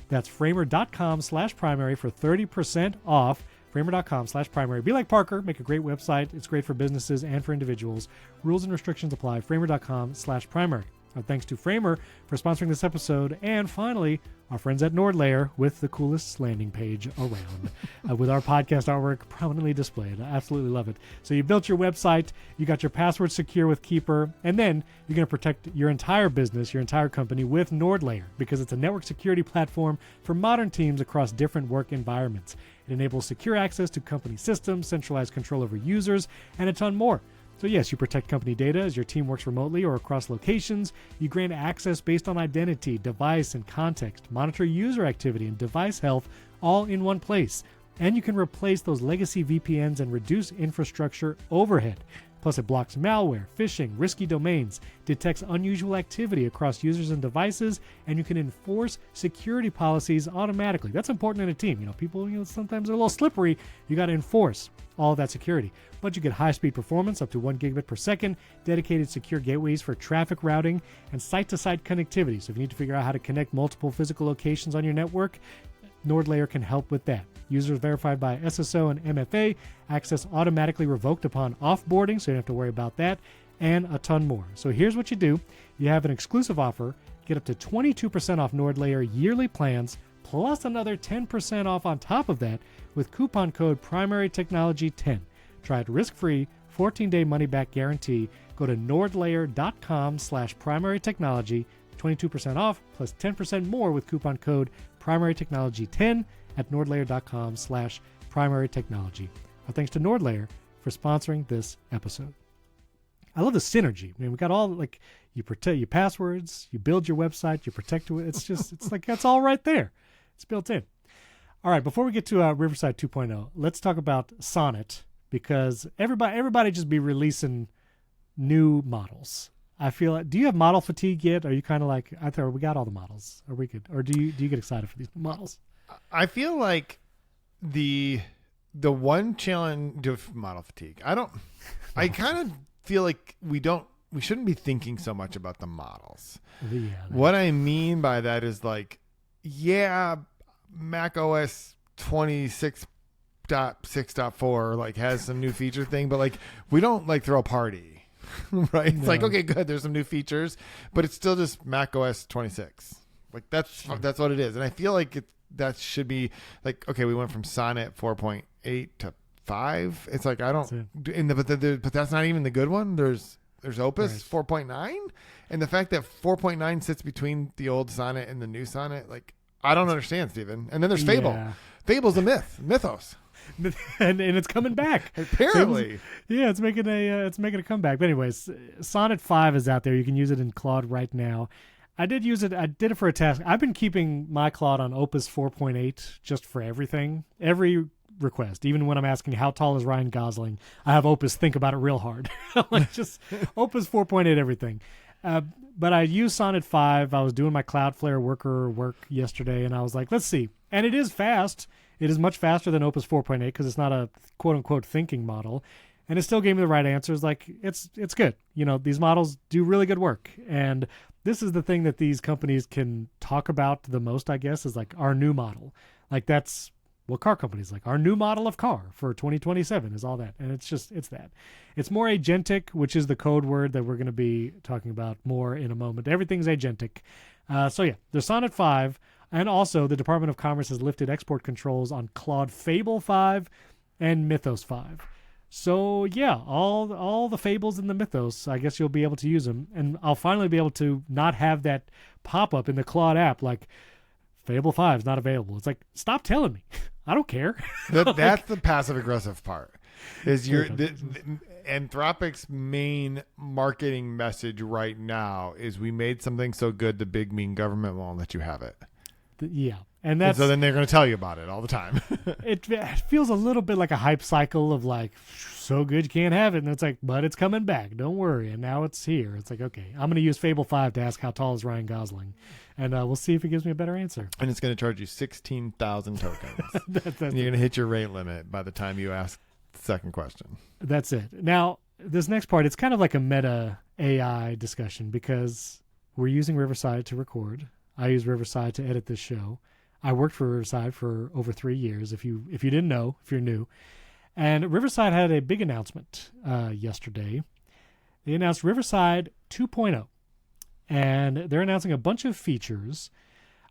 That's framer.com/primary for 30% off. Framer.com/primary. Be like Parker. Make a great website. It's great for businesses and for individuals. Rules and restrictions apply. Framer.com/primary. Our thanks to Framer for sponsoring this episode. And finally, our friends at NordLayer with the coolest landing page around with our podcast artwork prominently displayed. I absolutely love it. So you built your website, you got your password secure with Keeper, and then you're going to protect your entire business, your entire company with NordLayer, because it's a network security platform for modern teams across different work environments. It enables secure access to company systems, centralized control over users, and a ton more. So yes, you protect company data as your team works remotely or across locations. You grant access based on identity, device, and context. Monitor user activity and device health all in one place. And you can replace those legacy VPNs and reduce infrastructure overhead. Plus, it blocks malware, phishing, risky domains, detects unusual activity across users and devices, and you can enforce security policies automatically. That's important in a team. People, sometimes they're a little slippery. You got to enforce all of that security. But you get high-speed performance, up to 1 gigabit per second, dedicated secure gateways for traffic routing, and site-to-site connectivity. So if you need to figure out how to connect multiple physical locations on your network, NordLayer can help with that. Users verified by SSO and MFA, access automatically revoked upon offboarding, so you don't have to worry about that, and a ton more. So here's what you do. You have an exclusive offer. Get up to 22% off NordLayer yearly plans, plus another 10% off on top of that with coupon code PrimaryTechnology10. Try it risk-free, 14-day money-back guarantee. Go to nordlayer.com/primarytechnology, 22% off, plus 10% more with coupon code PrimaryTechnology10 at nordlayer.com/primarytechnology. Our thanks to NordLayer for sponsoring this episode. I love the synergy. We got all, you protect your passwords, you build your website, you protect it. It's like that's all right there. It's built in. All right, before we get to Riverside 2.0, let's talk about Sonnet, because everybody just be releasing new models. I feel like, do you have model fatigue yet? Are you kind of like, I thought we got all the models? Are we good? Or do you get excited for these models? I feel like the one challenge of model fatigue. I kind of feel like we shouldn't be thinking so much about the models. Yeah, what I mean by that is macOS 26.6.4 has some new feature thing, but we don't throw a party right? It's like, No. okay, good. There's some new features, but it's still just macOS 26. Like that's what it is. And I feel like that should be like, okay, we went from Sonnet 4.8 to 5. It's like, I don't, but that's not even the good one. There's Opus 4.9, and the fact that 4.9 sits between the old Sonnet and the new Sonnet, like, I don't understand, Stephen. And then there's Fable. Yeah. Fable's a mythos. and it's coming back. Apparently. It's making a comeback. But anyways, Sonnet 5 is out there. You can use it in Claude right now. I did use it. I did it for a task. I've been keeping my Claude on Opus 4.8 just for everything. Every request, even when I'm asking how tall is Ryan Gosling, I have Opus think about it real hard. Like just Opus 4.8 everything. But I used Sonnet 5. I was doing my Cloudflare worker work yesterday, and I was like, let's see. And it is fast. It is much faster than Opus 4.8 because it's not a quote-unquote thinking model. And it still gave me the right answers. Like, it's good. You know, these models do really good work. And this is the thing that these companies can talk about the most, I guess, is like our new model. Like, that's what car companies like. Our new model of car for 2027 is all that. And it's that. It's more agentic, which is the code word that we're going to be talking about more in a moment. Everything's agentic. So yeah, there's Sonnet 5. And also the Department of Commerce has lifted export controls on Claude Fable 5 and Mythos 5. So yeah, all the fables and the mythos, I guess you'll be able to use them. And I'll finally be able to not have that pop up in the Claude app like Fable 5 is not available. It's like, stop telling me. I don't care. That's the passive aggressive part. Is Anthropic's main marketing message right now is we made something so good the big mean government won't let you have it. Yeah. And so then they're going to tell you about it all the time. It feels a little bit like a hype cycle of like, so good you can't have it. And it's like, but it's coming back. Don't worry. And now it's here. It's like, okay, I'm going to use Fable 5 to ask how tall is Ryan Gosling. And we'll see if it gives me a better answer. And it's going to charge you 16,000 tokens. That's and you're going to hit your rate limit by the time you ask the second question. That's it. Now, this next part, it's kind of like a meta AI discussion because we're using Riverside to record. I use Riverside to edit this show. I worked for Riverside for over 3 years, if you didn't know, if you're new. And Riverside had a big announcement yesterday. They announced Riverside 2.0. And they're announcing a bunch of features.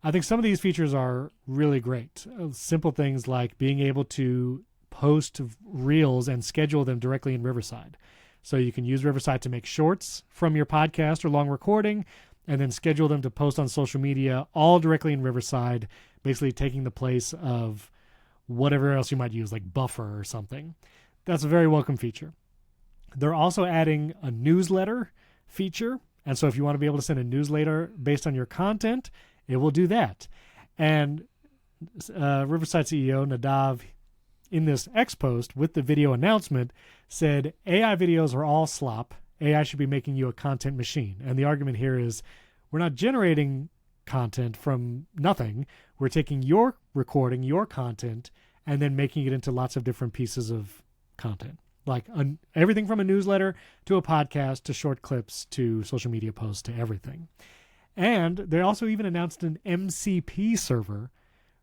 I think some of these features are really great. Simple things like being able to post reels and schedule them directly in Riverside. So you can use Riverside to make shorts from your podcast or long recording, and then schedule them to post on social media, all directly in Riverside, basically taking the place of whatever else you might use, like Buffer or something. That's a very welcome feature. They're also adding a newsletter feature. And so if you want to be able to send a newsletter based on your content, it will do that. And Riverside CEO Nadav, in this X post with the video announcement, said AI videos are all slop. AI should be making you a content machine. And the argument here is we're not generating content from nothing. We're taking your recording, your content, and then making it into lots of different pieces of content. Like everything from a newsletter to a podcast to short clips to social media posts to everything. And they also even announced an MCP server,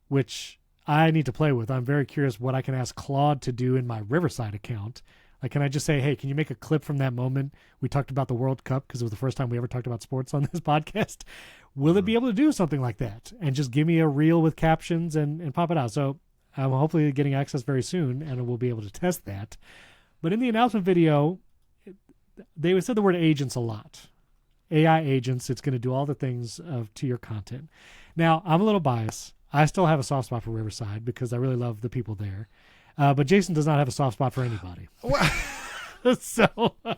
which I need to play with. I'm very curious what I can ask Claude to do in my Riverside account. Like, can I just say, hey, can you make a clip from that moment we talked about the World Cup, because it was the first time we ever talked about sports on this podcast? Will it be able to do something like that and just give me a reel with captions and pop it out? So I'm hopefully getting access very soon, and we'll be able to test that. But in the announcement video, they said the word agents a lot. AI agents, it's going to do all the things to your content. Now, I'm a little biased. I still have a soft spot for Riverside because I really love the people there. But Jason does not have a soft spot for anybody. So I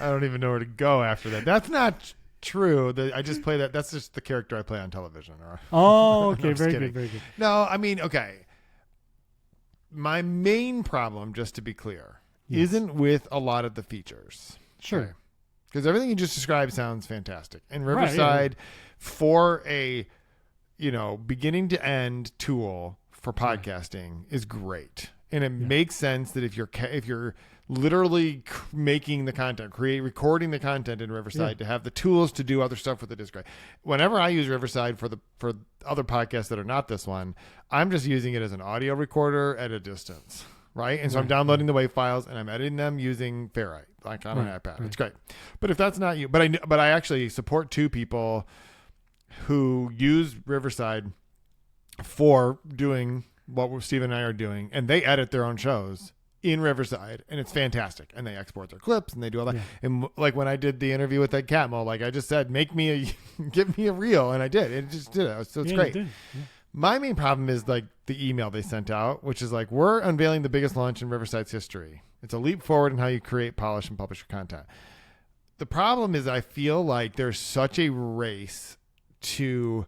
don't even know where to go after that. That's not true. I just play that. That's just the character I play on television. Oh, okay. No, very good. Very good. No, I mean, okay. My main problem, just to be clear, isn't with a lot of the features. Sure. Because everything you just described sounds fantastic. And Riverside, for a beginning to end tool for podcasting is great. And it makes sense that if you're literally making the content, recording the content in Riverside to have the tools to do other stuff with it is great. Whenever I use Riverside for other podcasts that are not this one, I'm just using it as an audio recorder at a distance. right? And so I'm downloading the WAV files and I'm editing them using Ferrite, like on an iPad. It's great. But if that's not you, but I actually support 2 people who use Riverside for doing what Steve and I are doing, and they edit their own shows in Riverside, and it's fantastic. And they export their clips and they do all that. Yeah. And like when I did the interview with that Catmull, like I just said, give me a reel, and I did. It just did it. So it's great. Yeah. My main problem is like the email they sent out, which is like, we're unveiling the biggest launch in Riverside's history. It's a leap forward in how you create, polish, and publish your content. The problem is I feel like there's such a race to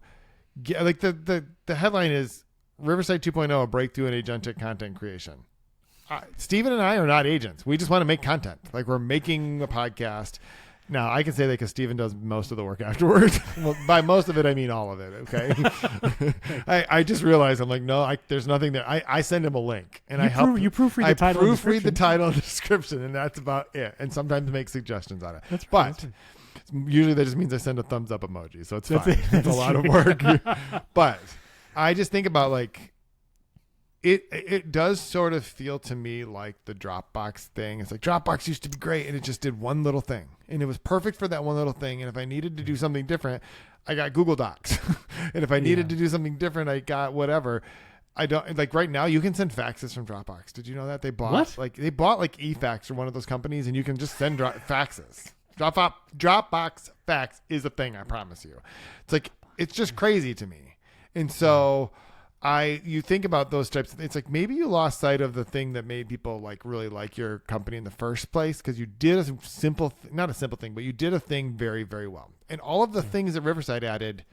get, like the headline is Riverside 2.0, a breakthrough in agentic content creation. Steven and I are not agents. We just want to make content. Like, we're making a podcast. Now, I can say that because Steven does most of the work afterwards. Well, by most of it, I mean all of it, okay? I just realized, I'm like, no, there's nothing there. I send him a link, and you proofread the title and description. I proofread the title and description, and that's about it. And sometimes make suggestions on it. But usually that just means I send a thumbs up emoji, so it's fine. It's a lot of work. But I just think about, like, it does sort of feel to me like the Dropbox thing. It's like Dropbox used to be great, and it just did one little thing, and it was perfect for that one little thing. And if I needed to do something different, I got Google Docs. And if I needed to do something different, I got whatever. I don't, like, right now you can send faxes from Dropbox. Did you know that they bought eFax or one of those companies, and you can just send faxes. Dropbox fax is a thing, I promise you. It's like, it's just crazy to me. And so you think about those types of, it's like maybe you lost sight of the thing that made people like really like your company in the first place, because you did a simple, not a simple thing, but you did a thing very, very well. And all of the things that Riverside added,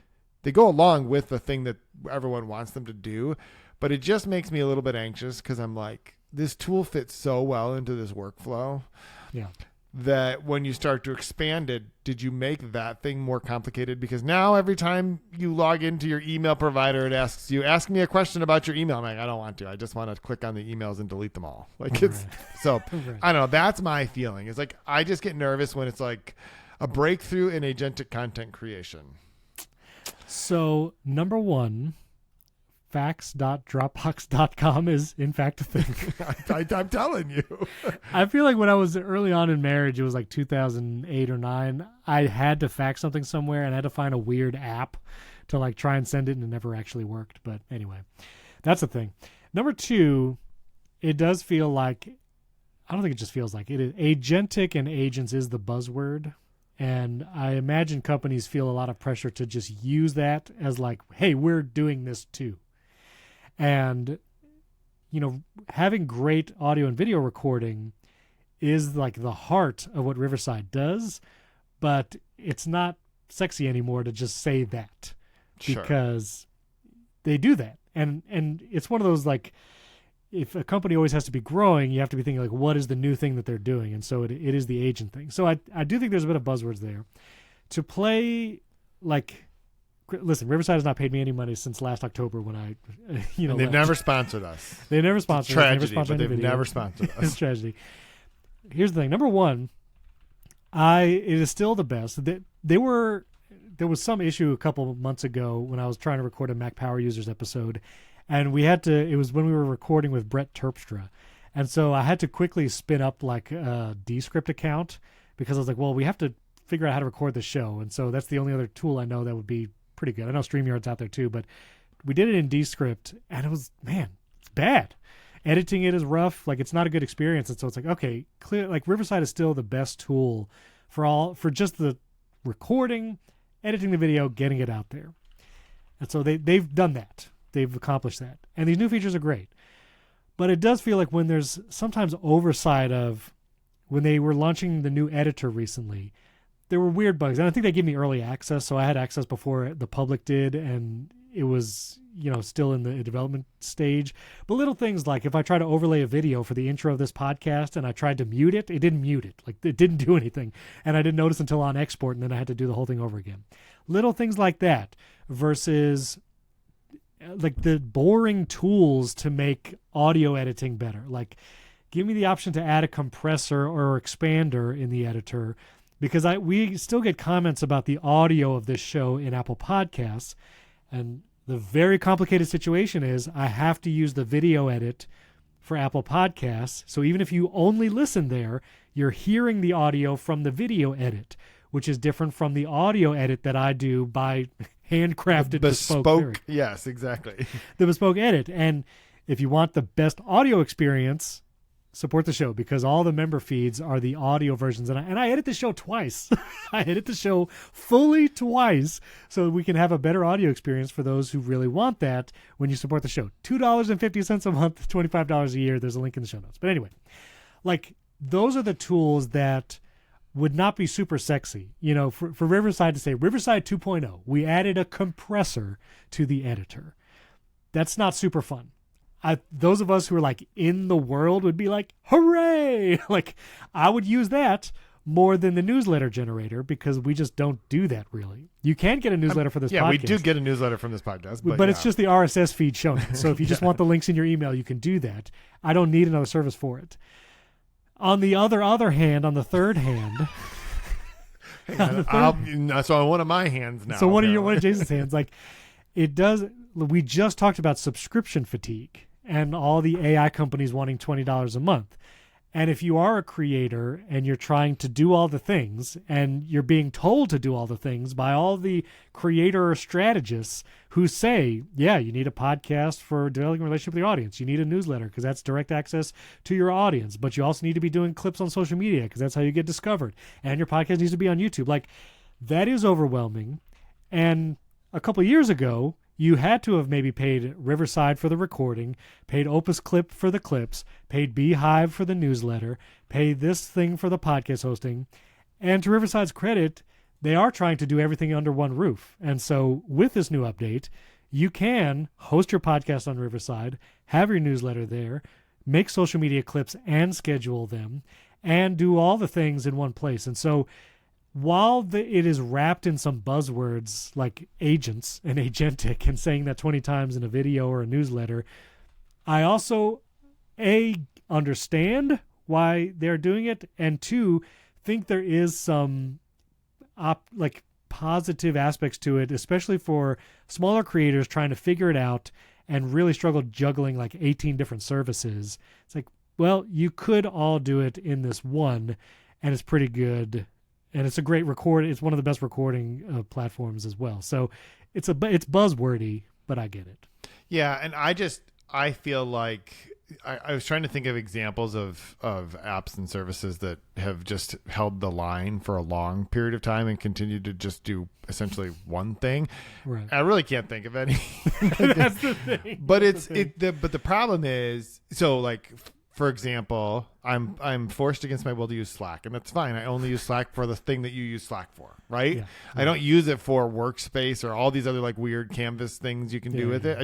they go along with the thing that everyone wants them to do. But it just makes me a little bit anxious, because I'm like, this tool fits so well into this workflow. Yeah. That when you start to expand it, did you make that thing more complicated? Because now every time you log into your email provider, it asks you, ask me a question about your email. I'm like, I don't want to. I just want to click on the emails and delete them all. Like, it's so, I don't know. That's my feeling. It's like, I just get nervous when it's like a breakthrough in agentic content creation. So, number one, fax.dropbox.com is in fact a thing. I'm telling you. I feel like when I was early on in marriage, it was like 2008 or 9, I had to fax something somewhere and I had to find a weird app to like try and send it, and it never actually worked. But anyway, that's the thing. Number two, it does feel like, I don't think it just feels like it is, agentic and agents is the buzzword. And I imagine companies feel a lot of pressure to just use that as like, hey, we're doing this too. And, you know, having great audio and video recording is like the heart of what Riverside does, but it's not sexy anymore to just say that. Sure. Because they do that. And it's one of those, like, if a company always has to be growing, you have to be thinking like, what is the new thing that they're doing? And so it is the agent thing. So I do think there's a bit of buzzwords there. To play, like, listen, Riverside has not paid me any money since last October when I, and they've never sponsored us. They've never sponsored us. Tragedy, but they've never sponsored us. It's tragedy. Here's the thing. Number one, it is still the best. There was some issue a couple of months ago when I was trying to record a Mac Power Users episode, and it was when we were recording with Brett Terpstra. And so I had to quickly spin up like a Descript account, because I was like, well, we have to figure out how to record the show. And so that's the only other tool I know that would be pretty good. I know StreamYard's out there too, but we did it in Descript, and it was, man, it's bad. Editing it is rough. Like, it's not a good experience. And so it's like, okay, clear. Like, Riverside is still the best tool for just the recording, editing the video, getting it out there. And so they've done that. They've accomplished that. And these new features are great. But it does feel like when there's sometimes oversight of, when they were launching the new editor recently, there were weird bugs. And I think they gave me early access, so I had access before the public did, and it was, still in the development stage. But little things like if I try to overlay a video for the intro of this podcast and I tried to mute it, it didn't mute it. Like, it didn't do anything. And I didn't notice until on export, and then I had to do the whole thing over again. Little things like that versus like the boring tools to make audio editing better. Like, give me the option to add a compressor or expander in the editor, because we still get comments about the audio of this show in Apple Podcasts. And the very complicated situation is I have to use the video edit for Apple Podcasts. So even if you only listen there, you're hearing the audio from the video edit, which is different from the audio edit that I do by handcrafted bespoke. Yes, exactly. The bespoke edit. And if you want the best audio experience, support the show, because all the member feeds are the audio versions. And I edit the show twice. I edit the show fully twice so we can have a better audio experience for those who really want that when you support the show. $2.50 a month, $25 a year. There's a link in the show notes. But anyway, like, those are the tools that would not be super sexy. You know, for Riverside to say, Riverside 2.0, we added a compressor to the editor. That's not super fun. Those of us who are like in the world would be like, hooray! Like, I would use that more than the newsletter generator, because we just don't do that really. You can get a newsletter for this podcast. Yeah, we do get a newsletter from this podcast. But it's just the RSS feed shown. So if you just want the links in your email, you can do that. I don't need another service for it. On the other hand, on the third hand... So on one of my hands now. So one of Jason's hands, like, it does... We just talked about subscription fatigue and all the AI companies wanting $20 a month. And if you are a creator and you're trying to do all the things and you're being told to do all the things by all the creator strategists who say, yeah, you need a podcast for developing a relationship with your audience. You need a newsletter because that's direct access to your audience. But you also need to be doing clips on social media because that's how you get discovered. And your podcast needs to be on YouTube. Like, that is overwhelming. And a couple of years ago, you had to have maybe paid Riverside for the recording, paid Opus Clip for the clips, paid Beehive for the newsletter, paid this thing for the podcast hosting. And to Riverside's credit, they are trying to do everything under one roof. And so with this new update, you can host your podcast on Riverside, have your newsletter there, make social media clips and schedule them, and do all the things in one place. And so while it is wrapped in some buzzwords like agents and agentic and saying that 20 times in a video or a newsletter, I also, A, understand why they're doing it, and 2, think there is some positive aspects to it, especially for smaller creators trying to figure it out and really struggle juggling like 18 different services. It's like, well, you could all do it in this one, and it's pretty good. And it's a great record. It's one of the best recording platforms as well. So it's buzzwordy, but I get it. Yeah, and I feel like I was trying to think of examples of apps and services that have just held the line for a long period of time and continued to just do essentially one thing. Right. I really can't think of any. That's the thing. But but the problem is, so like, for example, I'm forced against my will to use Slack, and that's fine. I only use Slack for the thing that you use Slack for, right? Yeah. I don't use it for workspace or all these other like weird Canvas things you can do with it.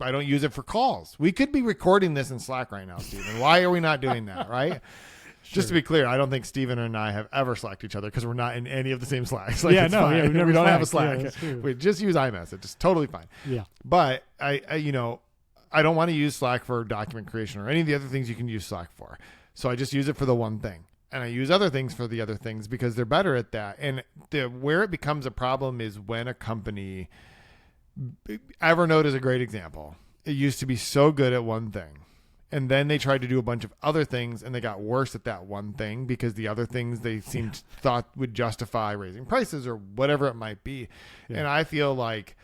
I don't use it for calls. We could be recording this in Slack right now, Stephen. Why are we not doing that, right? Sure. Just to be clear, I don't think Stephen and I have ever Slacked each other because we're not in any of the same Slacks. Like, we don't have a Slack. Yeah, we just use iMessage. It's totally fine. Yeah. But I don't want to use Slack for document creation or any of the other things you can use Slack for. So I just use it for the one thing. And I use other things for the other things because they're better at that. And where it becomes a problem is when a company, Evernote is a great example. It used to be so good at one thing. And then they tried to do a bunch of other things and they got worse at that one thing because the other things they thought would justify raising prices or whatever it might be. Yeah. And I feel like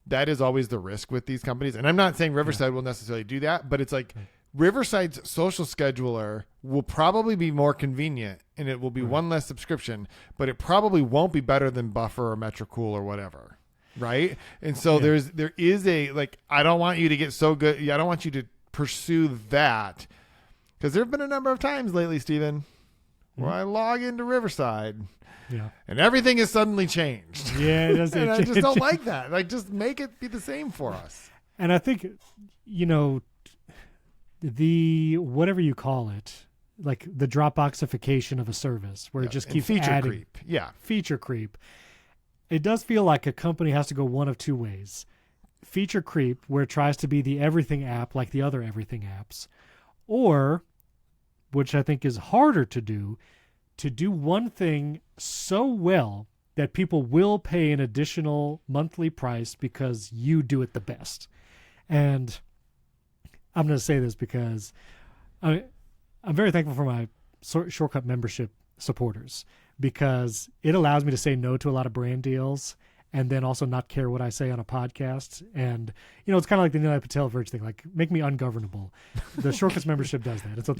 that is always the risk with these companies. And I'm not saying Riverside will necessarily do that, but it's like Riverside's social scheduler will probably be more convenient and it will be one less subscription, but it probably won't be better than Buffer or Metricool or whatever. Right. And so there is a, like, I don't want you to get so good. I don't want you to pursue that because there have been a number of times lately, Stephen, where I log into Riverside. Yeah. And everything is suddenly changed. Yeah, it does. And I just don't like that. Like, just make it be the same for us. And I think, the whatever you call it, like the Dropboxification of a service where it just keeps feature adding creep. Yeah. Feature creep. It does feel like a company has to go one of two ways. Feature creep, where it tries to be the everything app like the other everything apps, or, which I think is harder to do one thing so well that people will pay an additional monthly price because you do it the best. And I'm going to say this because I'm very thankful for my Shortcut membership supporters, because it allows me to say no to a lot of brand deals and then also not care what I say on a podcast. And, it's kind of like the Nilay Patel Verge thing, like make me ungovernable. The Shortcuts membership does that. And so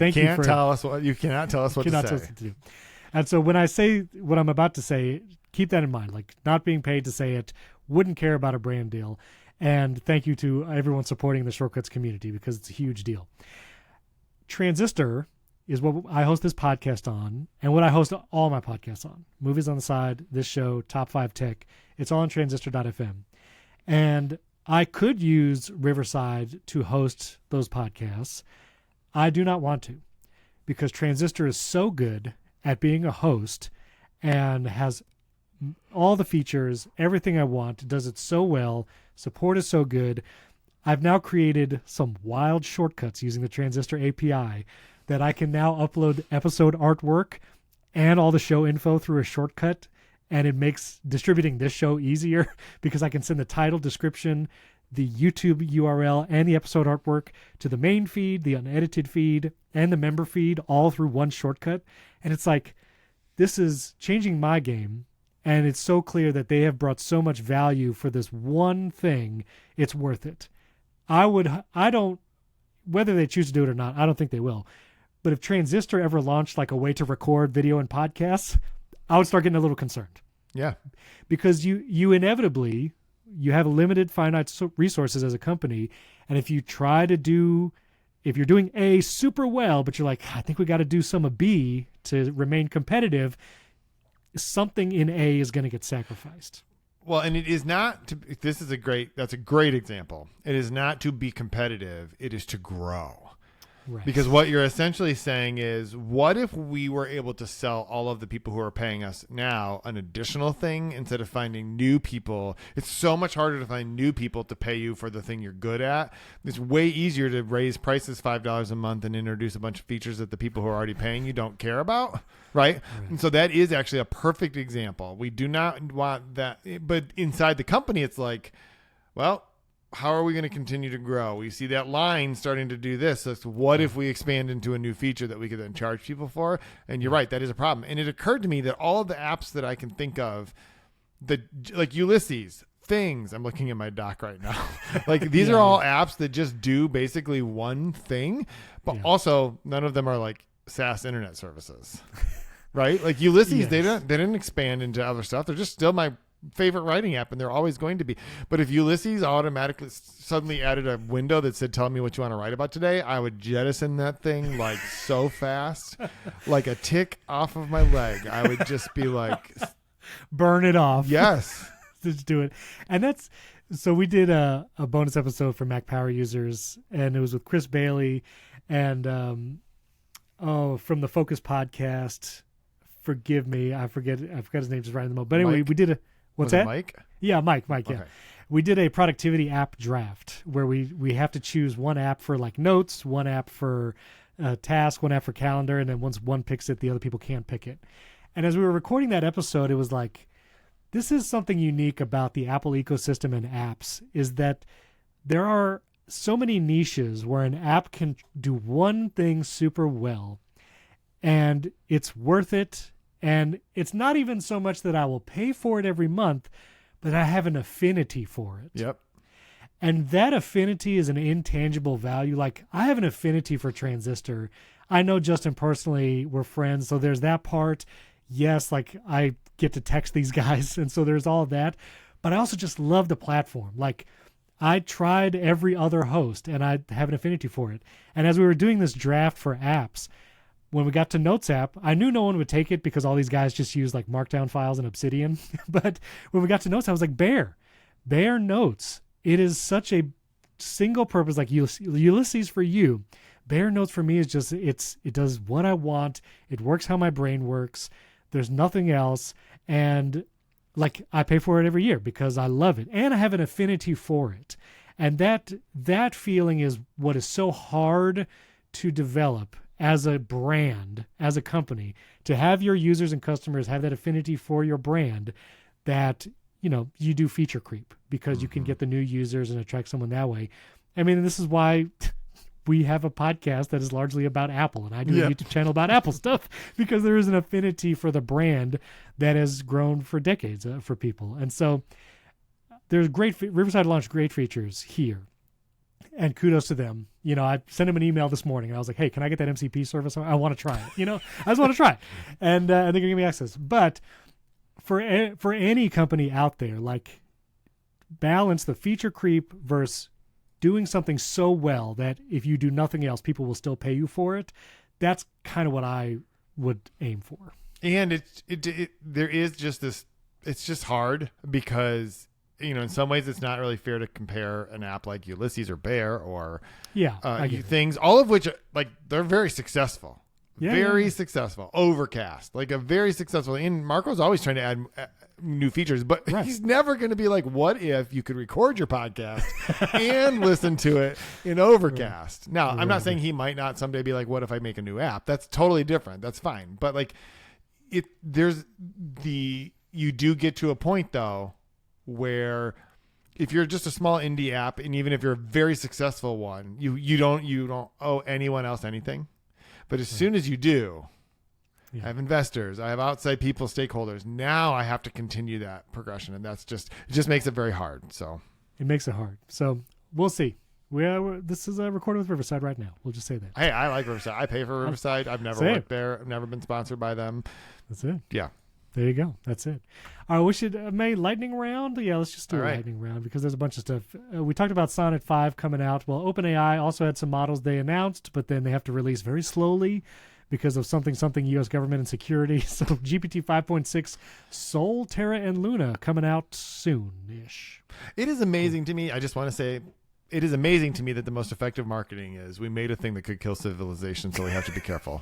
you cannot tell us what to say. To do. And so when I say what I'm about to say, keep that in mind, like not being paid to say it, wouldn't care about a brand deal. And thank you to everyone supporting the Shortcuts community, because it's a huge deal. Transistor is what I host this podcast on, and what I host all my podcasts on. Movies on the Side, this show, Top 5 Tech. It's all on transistor.fm. And I could use Riverside to host those podcasts. I do not want to, because Transistor is so good at being a host and has all the features, everything I want, does it so well, support is so good. I've now created some wild shortcuts using the Transistor API that I can now upload episode artwork and all the show info through a shortcut, and it makes distributing this show easier because I can send the title, description, the YouTube URL, and the episode artwork to the main feed, the unedited feed, and the member feed all through one shortcut. And it's like, this is changing my game, and it's so clear that they have brought so much value for this one thing. It's worth it. Whether they choose to do it or not, I don't think they will. But if Transistor ever launched like a way to record video and podcasts, I would start getting a little concerned. Yeah. Because you inevitably, you have limited finite resources as a company. And if you're doing A super well, but you're like, I think we got to do some of B to remain competitive, something in A is going to get sacrificed. Well, and it is not to, that's a great example. It is not to be competitive. It is to grow. Right. Because what you're essentially saying is, what if we were able to sell all of the people who are paying us now an additional thing instead of finding new people? It's so much harder to find new people to pay you for the thing you're good at. It's way easier to raise prices $5 a month and introduce a bunch of features that the people who are already paying you don't care about. Right? And so that is actually a perfect example. We do not want that. But inside the company, it's like, well, how are we going to continue to grow? We see that line starting to do this. So what if we expand into a new feature that we could then charge people for? And you're right, that is a problem. And it occurred to me that all of the apps that I can think of, like Ulysses, Things, I'm looking at my doc right now. Like these are all apps that just do basically one thing, but also none of them are like SaaS internet services, right? Like Ulysses, they didn't expand into other stuff. They're just still my favorite writing app, and they're always going to be. But if Ulysses automatically suddenly added a window that said, tell me what you want to write about today, I would jettison that thing like so fast, like a tick off of my leg. I would just be like, burn it off. Yes. Just do it. And so we did a bonus episode for Mac Power users, and it was with Chris Bailey and from the Focus podcast. Forgive me, I forgot his name just right in the moment. But anyway, Mike? we did what's that? Mike? Yeah, Mike. Yeah, okay. We did a productivity app draft where we have to choose one app for like notes, one app for task, one app for calendar, and then once one picks it, the other people can't pick it. And as we were recording that episode, it was like, this is something unique about the Apple ecosystem and apps, is that there are so many niches where an app can do one thing super well, and it's worth it. And it's not even so much that I will pay for it every month, but I have an affinity for it. Yep. And that affinity is an intangible value. Like, I have an affinity for Transistor. I know Justin personally, we're friends, so there's that part. Yes, like, I get to text these guys, and so there's all of that. But I also just love the platform. Like, I tried every other host, and I have an affinity for it. And as we were doing this draft for apps, when we got to Notes app, I knew no one would take it because all these guys just use like Markdown files and Obsidian. But when we got to Notes, I was like, Bear Notes. It is such a single purpose, like Ulysses for you. Bear Notes for me is just, it does what I want. It works how my brain works. There's nothing else. And like, I pay for it every year because I love it. And I have an affinity for it. And that feeling is what is so hard to develop as a brand, as a company, to have your users and customers have that affinity for your brand, that, you do feature creep because you can get the new users and attract someone that way. I mean, this is why we have a podcast that is largely about Apple, and I do a YouTube channel about Apple stuff because there is an affinity for the brand that has grown for decades for people. And so there's Riverside launched great features here, and kudos to them. I sent him an email this morning, and I was like, hey, can I get that MCP service? I want to try it. I just want to try it. And they're going to give me access. But for any company out there, like, balance the feature creep versus doing something so well that if you do nothing else, people will still pay you for it. That's kind of what I would aim for. And there is just this, it's just hard because, in some ways it's not really fair to compare an app like Ulysses or Bear or things, all of which, like, they're very successful. Very successful. Overcast, like a very successful. And Marco's always trying to add new features, but he's never going to be like, what if you could record your podcast and listen to it in Overcast? Now, I'm not saying he might not someday be like, what if I make a new app? That's totally different. That's fine. But like, you do get to a point though, where if you're just a small indie app, and even if you're a very successful one, you don't owe anyone else anything. But as soon as you do, I have investors, I have outside people, stakeholders. Now I have to continue that progression, and it just makes it very hard. So it makes it hard. So we'll see. This is recorded with Riverside right now. We'll just say that. Hey, I like Riverside. I pay for Riverside. I've never worked there. I've never been sponsored by them. That's it. Yeah. There you go. That's it. All right, we should make lightning round. Yeah, let's just do a lightning round because there's a bunch of stuff. We talked about Sonnet 5 coming out. Well, OpenAI also had some models they announced, but then they have to release very slowly because of something U.S. government and security. So GPT 5.6, Sol, Terra, and Luna coming out soon-ish. It is amazing to me. I just want to say, it is amazing to me that the most effective marketing is we made a thing that could kill civilization, so we have to be careful.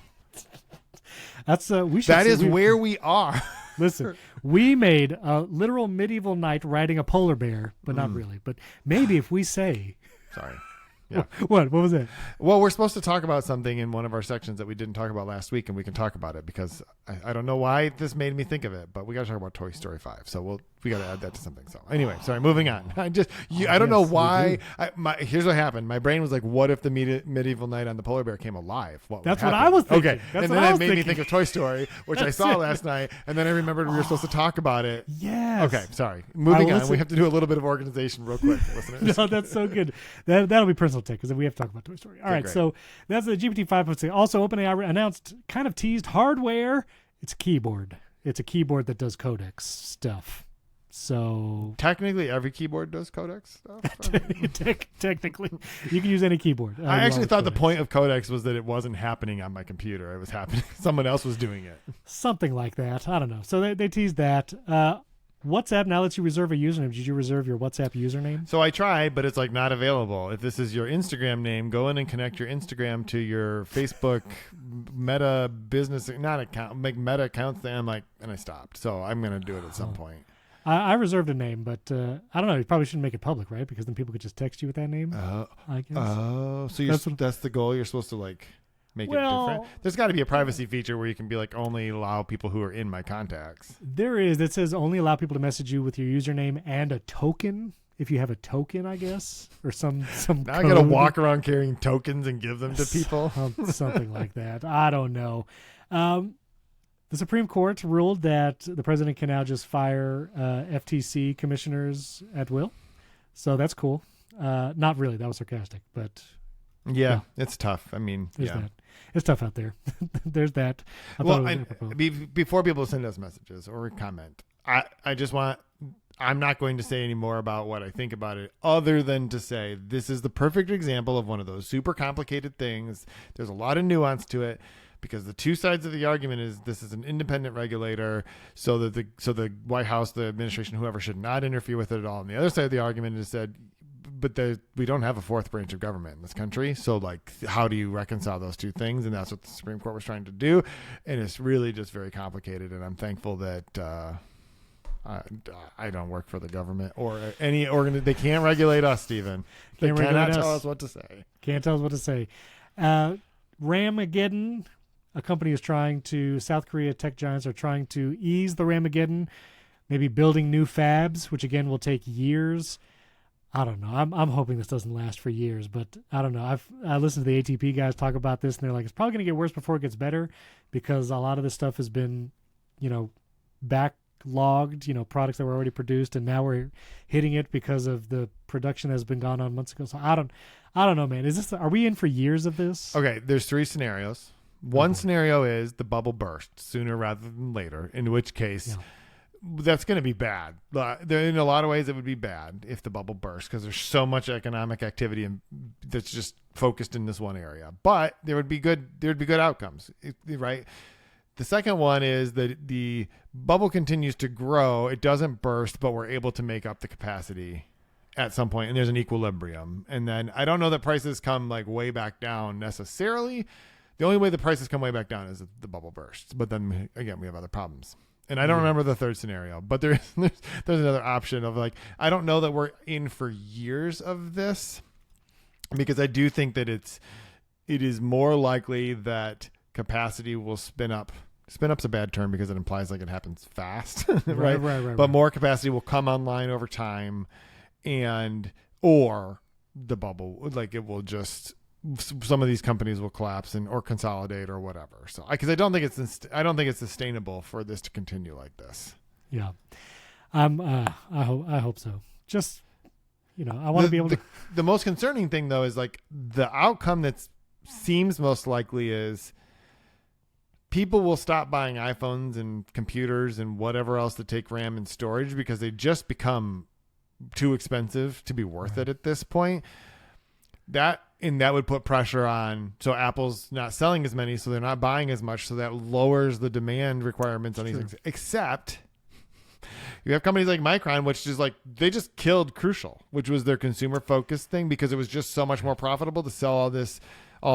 That's where we are. Listen, we made a literal medieval knight riding a polar bear, but not really. But maybe if we say, sorry. Yeah. What was it? Well, we're supposed to talk about something in one of our sections that we didn't talk about last week, and we can talk about it because I don't know why this made me think of it, but we got to talk about Toy Story 5. So we got to add that to something. So anyway, sorry, moving on. I don't know why. Here's what happened. My brain was like, what if the medieval knight on the polar bear came alive? That's what I was thinking. Okay. And then it made me think of Toy Story, which I saw last night, and then I remembered we were supposed to talk about it. Yes. Okay, sorry. Moving on. We have to do a little bit of organization real quick, listeners. No, that's so good. That'll be personal take because we have to talk about Toy Story. All right, great. So that's the GPT 5.6. Also, OpenAI announced, kind of teased hardware. It's a keyboard. It's a keyboard that does codecs stuff. So technically, every keyboard does codecs stuff. Technically, you can use any keyboard. I actually thought the point of codecs was that it wasn't happening on my computer. It was happening. Someone else was doing it. Something like that. I don't know. So they teased that. WhatsApp now lets you reserve a username. Did you reserve your WhatsApp username? So I tried, but it's like not available. If this is your Instagram name, go in and connect your Instagram to your Facebook Meta business, not account, make Meta accounts. And I stopped. So I'm going to do it at some point. I reserved a name, but I don't know. You probably shouldn't make it public, right? Because then people could just text you with that name. I guess. Oh, so that's the goal. You're supposed to make it different. There's got to be a privacy feature where you can be like, only allow people who are in my contacts. There is. That says only allow people to message you with your username and a token. If you have a token, I guess, or some. Now I got to walk around carrying tokens and give them to people. Something like that. I don't know. The Supreme Court ruled that the president can now just fire FTC commissioners at will. So that's cool. Not really. That was sarcastic, but yeah, it's tough. I mean, that. It's tough out there. There's that. Before people send us messages or comment, I'm not going to say any more about what I think about it other than to say this is the perfect example of one of those super complicated things. There's a lot of nuance to it. Because the two sides of the argument is this is an independent regulator, so that the White House, the administration, whoever should not interfere with it at all. And the other side of the argument is said, but we don't have a fourth branch of government in this country. So how do you reconcile those two things? And that's what the Supreme Court was trying to do. And it's really just very complicated. And I'm thankful that I don't work for the government or any organization. They can't regulate us, Stephen. They cannot tell us what to say. Can't tell us what to say. Ramageddon. South Korea tech giants are trying to ease the Ramageddon, maybe building new fabs, which again will take years. I don't know. I'm hoping this doesn't last for years, but I don't know. I listened to the ATP guys talk about this, and they're like, it's probably going to get worse before it gets better, because a lot of this stuff has been, backlogged, products that were already produced, and now we're hitting it because of the production that's been gone on months ago. So I don't know, man. Are we in for years of this? Okay, there's 3 scenarios. One scenario is the bubble bursts sooner rather than later, in which case that's going to be bad. In a lot of ways, it would be bad if the bubble bursts, because there's so much economic activity that's just focused in this one area. But there would be good outcomes, right? The second one is that the bubble continues to grow. It doesn't burst, but we're able to make up the capacity at some point, and there's an equilibrium. And then I don't know that prices come like way back down necessarily. The only way the prices come way back down is if the bubble bursts. But then again, we have other problems. And I don't remember the third scenario, but there's another option of like, I don't know that we're in for years of this, because I do think that it is more likely that capacity will spin up. Spin up's a bad term because it implies like it happens fast, right? But more capacity will come online over time, or the bubble, like it will just, some of these companies will collapse or consolidate or whatever. So, because I don't think it's sustainable for this to continue like this. Yeah, I hope so. Just, I want to be able to. The most concerning thing though is like the outcome that seems most likely is people will stop buying iPhones and computers and whatever else to take RAM and storage because they just become too expensive to be worth it at this point. That would put pressure on. So Apple's not selling as many, so they're not buying as much. So that lowers the demand requirements on these things. Except you have companies like Micron, which is like, they just killed Crucial, which was their consumer focused thing, because it was just so much more profitable to sell all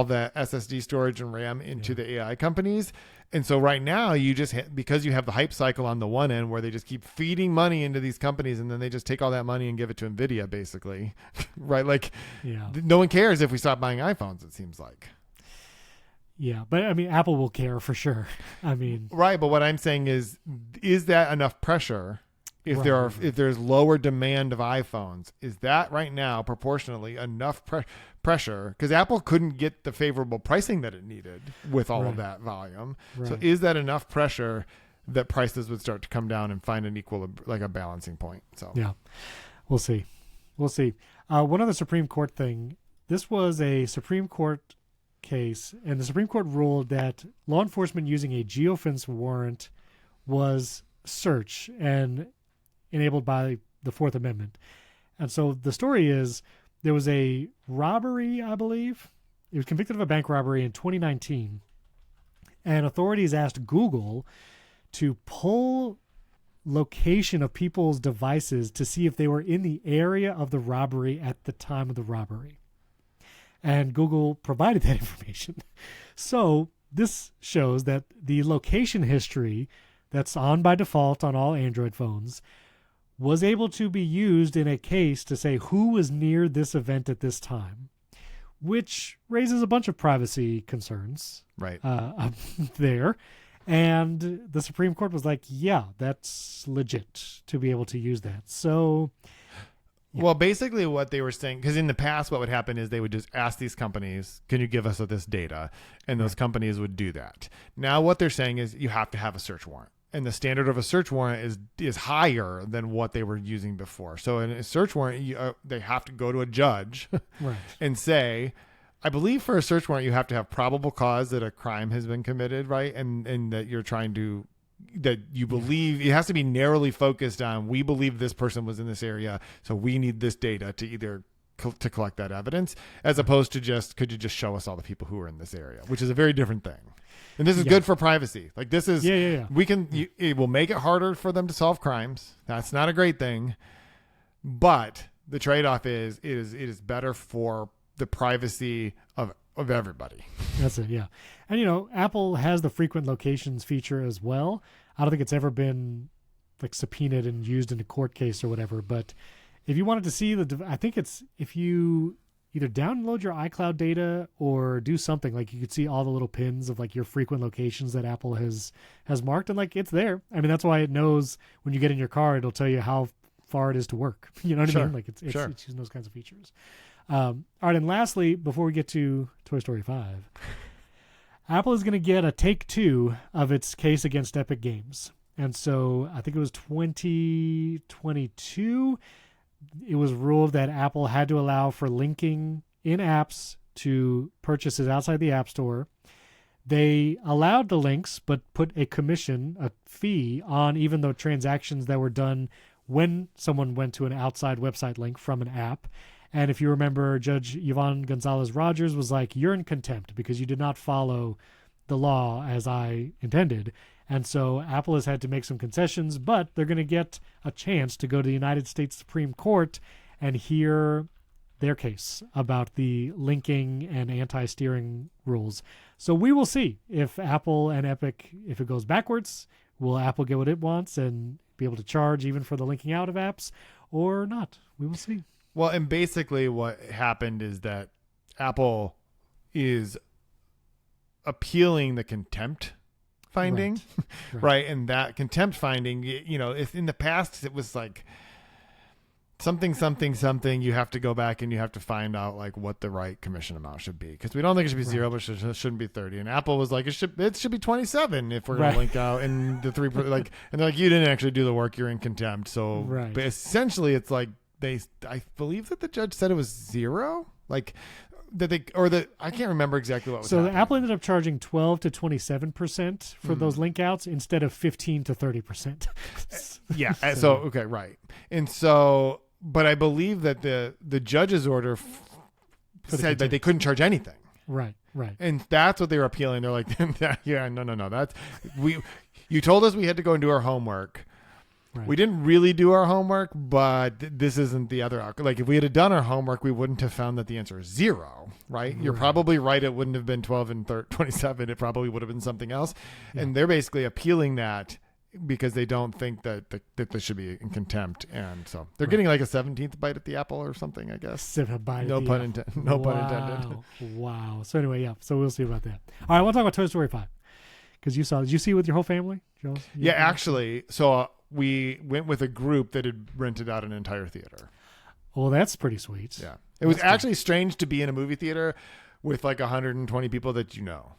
the SSD storage and RAM into the AI companies. And so right now you just because you have the hype cycle on the one end where they just keep feeding money into these companies, and then they just take all that money and give it to Nvidia basically, right? Like no one cares if we stop buying iPhones, it seems like. Yeah, but I mean, Apple will care for sure. I mean, right. But what I'm saying is that enough pressure? If there's lower demand of iPhones, is that right now proportionally enough pressure? Because Apple couldn't get the favorable pricing that it needed with all of that volume. Right. So is that enough pressure that prices would start to come down and find an like a balancing point? So yeah, we'll see. One other Supreme Court thing. This was a Supreme Court case, and the Supreme Court ruled that law enforcement using a geofence warrant was search and enabled by the Fourth Amendment. And so the story is, there was a robbery, I believe. He was convicted of a bank robbery in 2019. And authorities asked Google to pull location of people's devices to see if they were in the area of the robbery at the time of the robbery. And Google provided that information. So this shows that the location history that's on by default on all Android phones was able to be used in a case to say who was near this event at this time, which raises a bunch of privacy concerns there. And the Supreme Court was like, yeah, that's legit to be able to use that. So, yeah. Well, basically what they were saying, because in the past what would happen is they would just ask these companies, can you give us this data? And those companies would do that. Now what they're saying is you have to have a search warrant. And the standard of a search warrant is higher than what they were using before. So in a search warrant, they have to go to a judge and say, I believe for a search warrant, you have to have probable cause that a crime has been committed, right? And that you're trying to, that you believe, it has to be narrowly focused on, we believe this person was in this area, so we need this data to either to collect that evidence, as opposed to just, could you just show us all the people who are in this area, which is a very different thing. And this is good for privacy. Like this is, it will make it harder for them to solve crimes. That's not a great thing, but the trade-off is it is better for the privacy of everybody. That's it. Yeah. And Apple has the frequent locations feature as well. I don't think it's ever been like subpoenaed and used in a court case or whatever, but if you wanted to see I think it's, if you either download your iCloud data or do something, like you could see all the little pins of like your frequent locations that Apple has marked, and like it's there. I mean, that's why it knows when you get in your car, it'll tell you how far it is to work. You know what I mean? Like it's using those kinds of features. All right, and lastly, before we get to Toy Story 5, Apple is going to get a take 2 of its case against Epic Games. And so I think it was 2022, it was ruled that Apple had to allow for linking in apps to purchases outside the App Store. They allowed the links, but put a commission, a fee, on even though transactions that were done when someone went to an outside website link from an app. And if you remember, Judge Yvonne Gonzalez-Rogers was like, you're in contempt because you did not follow the law as I intended. And so Apple has had to make some concessions, but they're going to get a chance to go to the United States Supreme Court and hear their case about the linking and anti-steering rules. So we will see if Apple and Epic, if it goes backwards, will Apple get what it wants and be able to charge even for the linking out of apps or not? We will see. Well, and basically what happened is that Apple is appealing the contempt finding, right? And that contempt finding, if in the past it was like something, you have to go back and you have to find out like what the right commission amount should be. Because we don't think it should be 0, but it shouldn't be 30. And Apple was like, it should be 27 if we're going to link out. And the 3, and they're like, you didn't actually do the work. You're in contempt. So but essentially it's like, I believe that the judge said it was 0, like that I can't remember exactly what was happening. Apple ended up charging 12 to 27% for those link outs instead of 15 to 30%. Yeah. So okay, right. And so, but I believe that the judge's order said that they couldn't charge anything. Right. And that's what they were appealing. They're like, yeah, no. That's you told us we had to go and do our homework. Right. We didn't really do our homework, but this isn't the other outcome. Like if we had done our homework, we wouldn't have found that the answer is 0, right? You're probably right. It wouldn't have been 12 and 27. It probably would have been something else. Yeah. And they're basically appealing that because they don't think that this should be in contempt. And so they're getting like a 17th bite at the apple or something, I guess. No pun intended. Wow. So anyway, yeah. So we'll see about that. All right. We'll talk about Toy Story 5. Because did you see it with your whole family? Yeah, actually. So we went with a group that had rented out an entire theater. Well, that's pretty sweet. Yeah. It was actually strange to be in a movie theater with like 120 people that you know.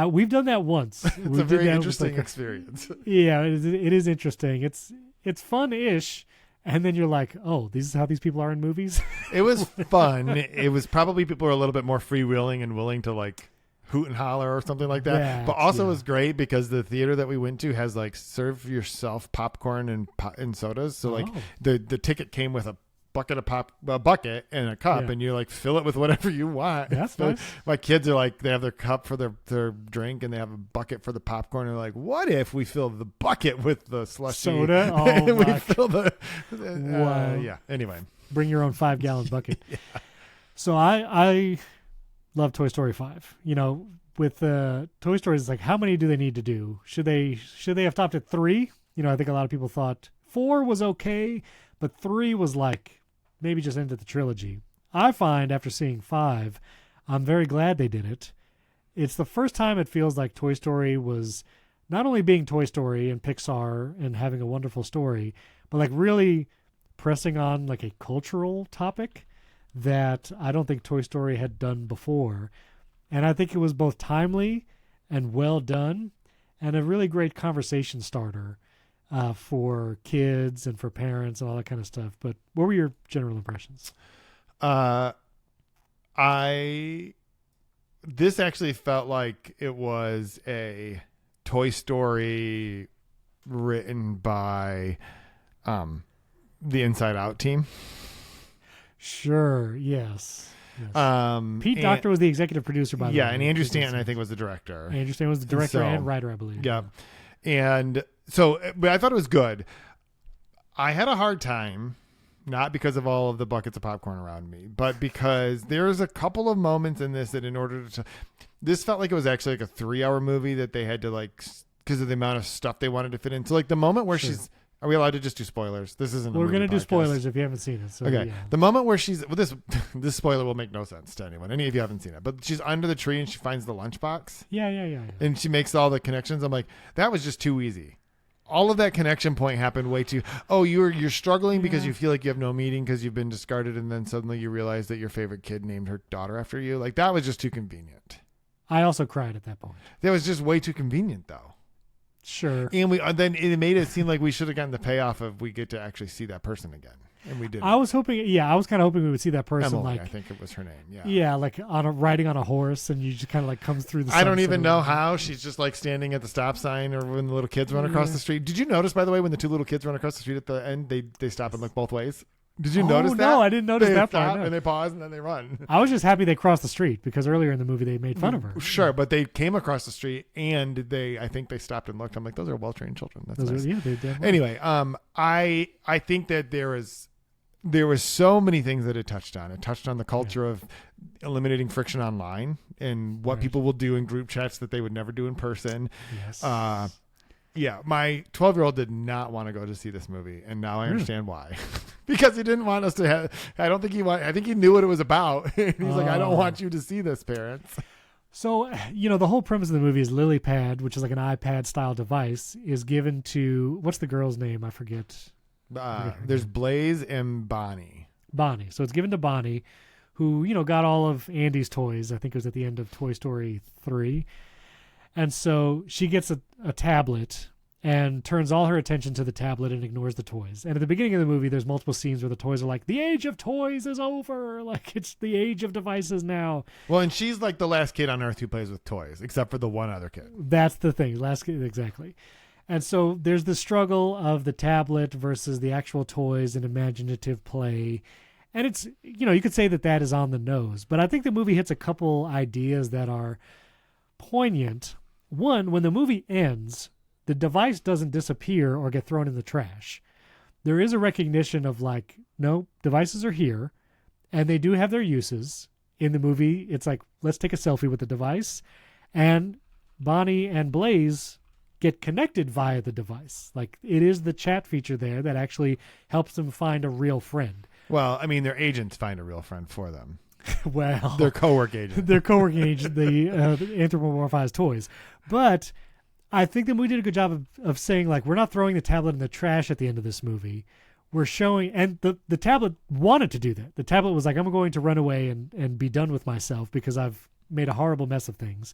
We've done that once. It's a very interesting experience. Yeah, it is interesting. It's fun-ish. And then you're like, oh, this is how these people are in movies? It was fun. It was probably people are a little bit more freewheeling and willing to like hoot and holler or something like that. Yeah, but also it was great because the theater that we went to has like serve yourself popcorn and sodas. So like the ticket came with a bucket and a cup, and you like fill it with whatever you want. That's nice. My kids are like, they have their cup for their drink and they have a bucket for the popcorn. And they're like, what if we fill the bucket with the slushy soda? Oh, and we fill the wow. Yeah. Anyway, bring your own 5-gallon bucket. Yeah. So I love Toy Story 5. With Toy Story, it's like, how many do they need to do? Should they have stopped at 3? I think a lot of people thought 4 was okay, but 3 was like maybe just ended the trilogy. I find after seeing 5, I'm very glad they did it. It's the first time it feels like Toy Story was not only being Toy Story and Pixar and having a wonderful story, but like really pressing on like a cultural topic that I don't think Toy Story had done before. And I think it was both timely and well done and a really great conversation starter for kids and for parents and all that kind of stuff. But what were your general impressions? This actually felt like it was a Toy Story written by the Inside Out team. Sure. Yes. Pete Docter was the executive producer, by the way. Yeah, and Andrew Stanton, I think, was the director. Andrew Stanton was the director and writer, I believe. Yeah. And so, but I thought it was good. I had a hard time, not because of all of the buckets of popcorn around me, but because there's a couple of moments in this that this felt like it was actually like a 3-hour movie that they had to like, because of the amount of stuff they wanted to fit in. So like the moment where are we allowed to just do spoilers? This isn't. We're going to do spoilers if you haven't seen it. So, okay. Yeah. The moment where this spoiler will make no sense to anyone. Any of you haven't seen it, but she's under the tree and she finds the lunchbox. Yeah. And she makes all the connections. I'm like, that was just too easy. all of that connection point happened way too. Oh, you're struggling because you feel like you have no meaning because you've been discarded, and then suddenly you realize that your favorite kid named her daughter after you. Like that was just too convenient. I also cried at that point. That was just way too convenient, though. Sure. And then it made it seem like we should have gotten the payoff of we get to actually see that person again, and we didn't. I was hoping. Yeah, I was kind of hoping we would see that person. Emily, like I think it was her name. Yeah. Yeah, like riding on a horse, and you just kind of like comes through the. I don't even know how she's just like standing at the stop sign, or when the little kids run across the street. Did you notice, by the way, when the two little kids run across the street at the end, they stop and look both ways? Did you notice that? No, I didn't notice they that stop part. No. And they pause and then they run. I was just happy they crossed the street because earlier in the movie they made fun of her. Sure, but they came across the street and I think they stopped and looked. I'm like, those are well-trained children. That's nice. They did. Anyway, I think that there was so many things that it touched on. It touched on the culture of eliminating friction online and what people will do in group chats that they would never do in person. Yes. Yeah, my 12-year-old did not want to go to see this movie, and now I understand why. Because he didn't want us to have. I think he knew what it was about. He's like, I don't want you to see this, parents. So, the whole premise of the movie is LilyPad, which is like an iPad-style device, is given to, what's the girl's name? I forget. There's Blaze and Bonnie. Bonnie. So it's given to Bonnie, who, got all of Andy's toys. I think it was at the end of Toy Story 3. And so she gets a tablet and turns all her attention to the tablet and ignores the toys. And at the beginning of the movie, there's multiple scenes where the toys are like, the age of toys is over. Like, it's the age of devices now. Well, and she's like the last kid on Earth who plays with toys, except for the one other kid. That's the thing. Last kid, exactly. And so there's the struggle of the tablet versus the actual toys and imaginative play. And it's, you could say that is on the nose. But I think the movie hits a couple ideas that are poignant. One, when the movie ends, the device doesn't disappear or get thrown in the trash. There is a recognition of like, no, devices are here, and they do have their uses. In the movie, it's like, let's take a selfie with the device, and Bonnie and Blaze get connected via the device. Like, it is the chat feature there that actually helps them find a real friend. Well, I mean, their agents find a real friend for them. Well, their co-working agent. Their co-working agent, the anthropomorphized toys. But I think that we did a good job of saying, like, we're not throwing the tablet in the trash at the end of this movie. We're showing, and the tablet wanted to do that. The tablet was like, I'm going to run away and be done with myself because I've made a horrible mess of things.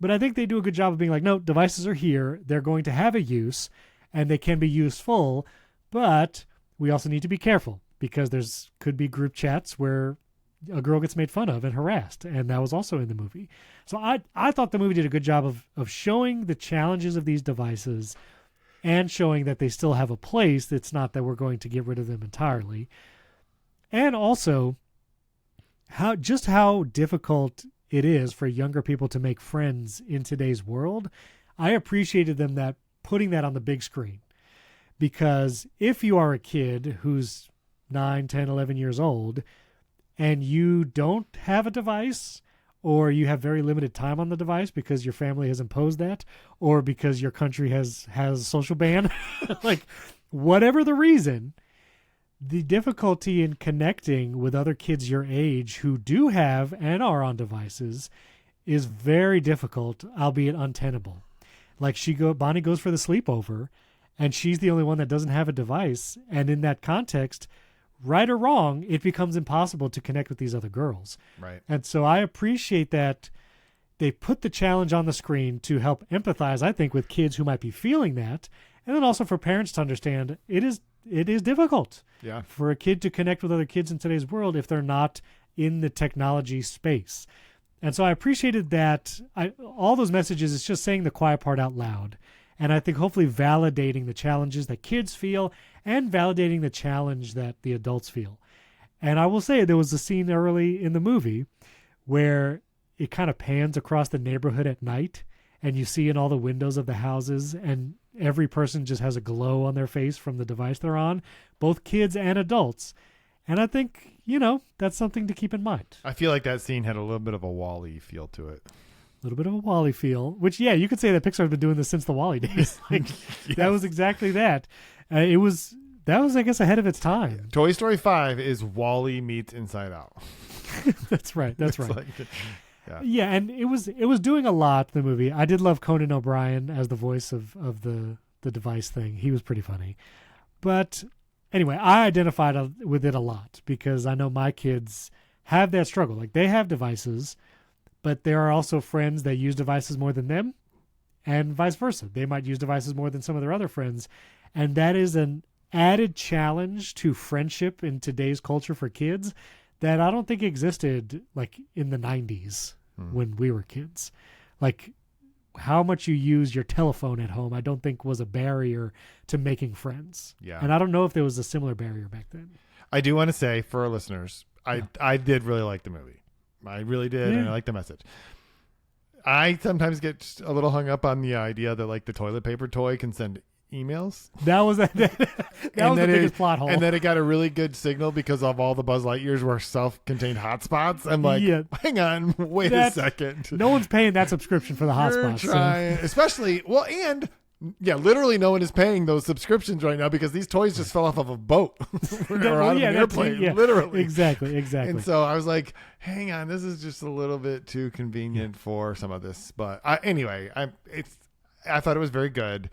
But I think they do a good job of being like, no, devices are here. They're going to have a use, and they can be useful. But we also need to be careful because could be group chats where a girl gets made fun of and harassed, and that was also in the movie. So I thought the movie did a good job of showing the challenges of these devices and showing that they still have a place. It's not that we're going to get rid of them entirely. And also how difficult it is for younger people to make friends in today's world. I appreciated them that putting that on the big screen, because if you are a kid who's 9, 10, 11 years old, and you don't have a device, or you have very limited time on the device because your family has imposed that, or because your country has a social ban, like whatever the reason, the difficulty in connecting with other kids your age who do have and are on devices is very difficult, albeit untenable. Like Bonnie goes for the sleepover, and she's the only one that doesn't have a device, and in that context, right or wrong, it becomes impossible to connect with these other girls. Right. And so I appreciate that they put the challenge on the screen to help empathize, I think, with kids who might be feeling that. And then also for parents to understand it is difficult for a kid to connect with other kids in today's world if they're not in the technology space. And so I appreciated that. All those messages, it's just saying the quiet part out loud. And I think hopefully validating the challenges that kids feel and validating the challenge that the adults feel. And I will say there was a scene early in the movie where it kind of pans across the neighborhood at night, and you see in all the windows of the houses, and every person just has a glow on their face from the device they're on, both kids and adults. And I think, that's something to keep in mind. I feel like that scene had a little bit of a WALL-E feel to it. A little bit of a WALL-E feel, which, you could say that Pixar's been doing this since the WALL-E days. Like, yes. That was exactly that. That was, I guess, ahead of its time. Toy Story 5 is WALL-E meets Inside Out. That's right. That's right. Like, and it was doing a lot, the movie. I did love Conan O'Brien as the voice of the the device thing. He was pretty funny. But anyway, I identified with it a lot because I know my kids have that struggle. Like they have devices, but there are also friends that use devices more than them and vice versa. They might use devices more than some of their other friends. And that is an added challenge to friendship in today's culture for kids that I don't think existed like in the 90s when we were kids. Like how much you use your telephone at home, I don't think was a barrier to making friends. Yeah. And I don't know if there was a similar barrier back then. I do want to say for our listeners, I did really like the movie. I really did, and I like the message. I sometimes get a little hung up on the idea that like the toilet paper toy can send emails. That was that was the biggest plot hole. And then it got a really good signal because of all the Buzz Lightyears were self-contained hotspots. I'm like, hang on, wait a second. No one's paying that subscription for the hotspots. Trying, especially, and literally no one is paying those subscriptions right now because these toys just fell off of a boat or out of an airplane, literally. Exactly. And so I was like, hang on, this is just a little bit too convenient for some of this. But anyway, I thought it was very good.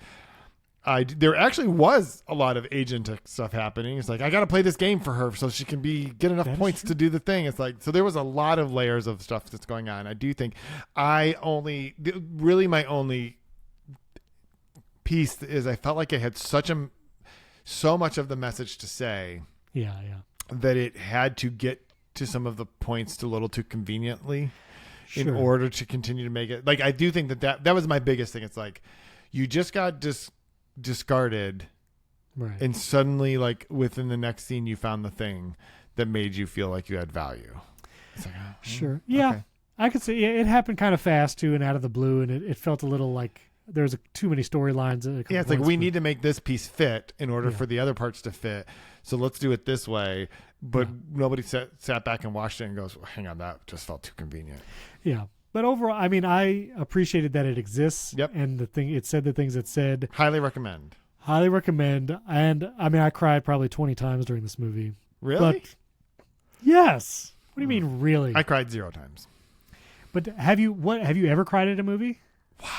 There actually was a lot of agent stuff happening. It's like, I got to play this game for her so she can get enough points to do the thing. It's like, so there was a lot of layers of stuff that's going on. I do think my only piece is I felt like it had so much of the message to say that it had to get to some of the points a little too conveniently in order to continue to make it. Like, I do think that was my biggest thing. It's like, you just got discarded, right? And suddenly, like within the next scene, you found the thing that made you feel like you had value. It's like, okay. I could say it happened kind of fast too, and out of the blue, and it felt a little like there's too many storylines. It's like we need to make this piece fit in order for the other parts to fit. So let's do it this way. But nobody sat back and watched it and goes, well, hang on, that just felt too convenient. Yeah. But overall, I mean, I appreciated that it exists. Yep. And it said the things it said. Highly recommend. And I mean, I cried probably 20 times during this movie. Really? But, yes. What do you mean, really? I cried 0 times. But have you ever cried at a movie? Wow.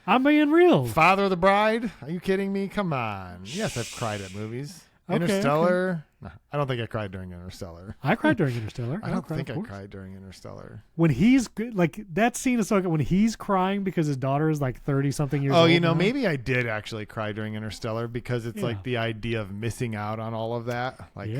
I'm being real. Father of the Bride? Are you kidding me? Come on. Yes, I've cried at movies. Okay, Interstellar? okay. No, I don't think I cried during Interstellar. I cried during Interstellar. I don't think I cried during Interstellar. When he's like, that scene is so good. When he's crying because his daughter is like 30-something years old. Oh, now. Maybe I did actually cry during Interstellar because it's like the idea of missing out on all of that. Like,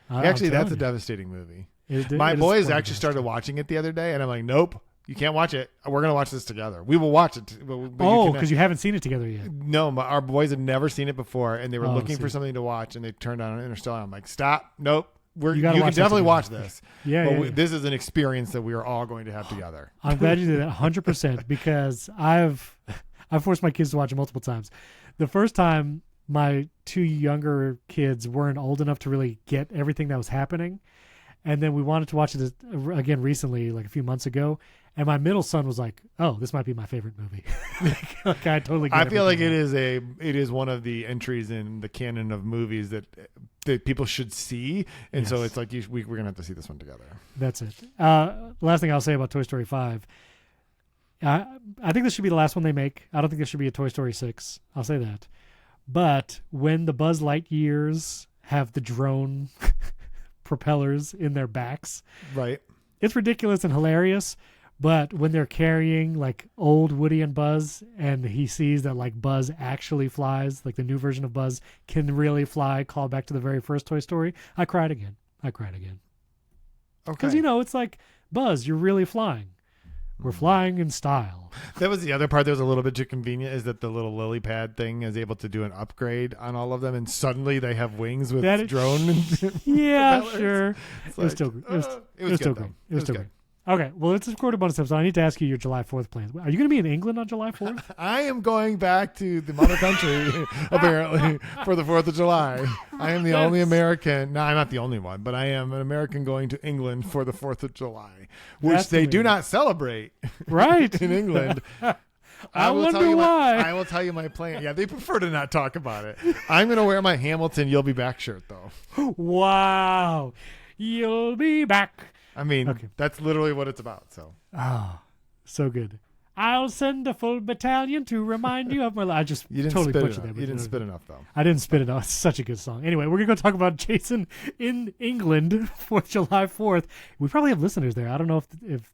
actually, that's a devastating movie. My boys actually started watching it the other day, and I'm like, nope. You can't watch it. We're going to watch this together. We will watch it. Because you haven't seen it together yet. No, our boys had never seen it before, and they were looking for something to watch, and they turned on Interstellar. I'm like, stop. Nope. You can definitely watch this. This is an experience that we are all going to have together. I'm glad you did that 100% because I've forced my kids to watch it multiple times. The first time, my 2 younger kids weren't old enough to really get everything that was happening. And then we wanted to watch it again recently, like a few months ago. And my middle son was like, "Oh, this might be my favorite movie." Like, I totally get I feel like it is one of the entries in the canon of movies that people should see. And so it's like we're going to have to see this one together. That's it. Last thing I'll say about Toy Story 5. I think this should be the last one they make. I don't think there should be a Toy Story 6. I'll say that. But when the Buzz Lightyears have the drone propellers in their backs, right? It's ridiculous and hilarious. But when they're carrying like old Woody and Buzz, and he sees that like Buzz actually flies, like the new version of Buzz can really fly, call back to the very first Toy Story, I cried again. Okay. Because, it's like, Buzz, you're really flying. We're flying in style. That was the other part that was a little bit too convenient, is that the little lily pad thing is able to do an upgrade on all of them, and suddenly they have wings with drone. Yeah, sure. It was still great. Okay, well, let's record a bonus episode. I need to ask you your July 4th plans. Are you going to be in England on July 4th? I am going back to the mother country, apparently, for the 4th of July. I am the only American. No, I'm not the only one, but I am an American going to England for the 4th of July, which they do not celebrate in England. I wonder why. I will tell you my plan. Yeah, they prefer to not talk about it. I'm going to wear my Hamilton You'll Be Back shirt, though. Wow. You'll be back. I mean, that's literally what it's about. So, so good. I'll send a full battalion to remind you of my life. I just You didn't totally spit butchered enough. that. You didn't spit enough though. I didn't spit it out. It's such a good song. Anyway, we're going to go talk about Jason in England for July 4th. We probably have listeners there. I don't know if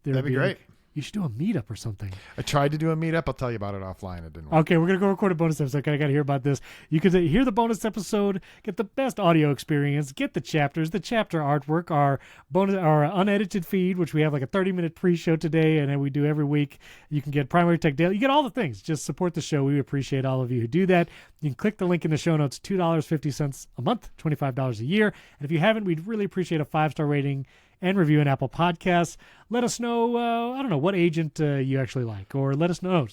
there That'd be great. You should do a meetup or something. I tried to do a meetup. I'll tell you about it offline. It didn't work. Okay, we're going to go record a bonus episode. I got to hear about this. You can hear the bonus episode, get the best audio experience, get the chapters, the chapter artwork, our unedited feed, which we have like a 30-minute pre-show today, and then we do every week. You can get Primary Tech Daily. You get all the things. Just support the show. We appreciate all of you who do that. You can click the link in the show notes, $2.50 a month, $25 a year. And if you haven't, we'd really appreciate a 5-star rating and review in Apple Podcasts. Let us know, I don't know, what agent you actually like, or let us know,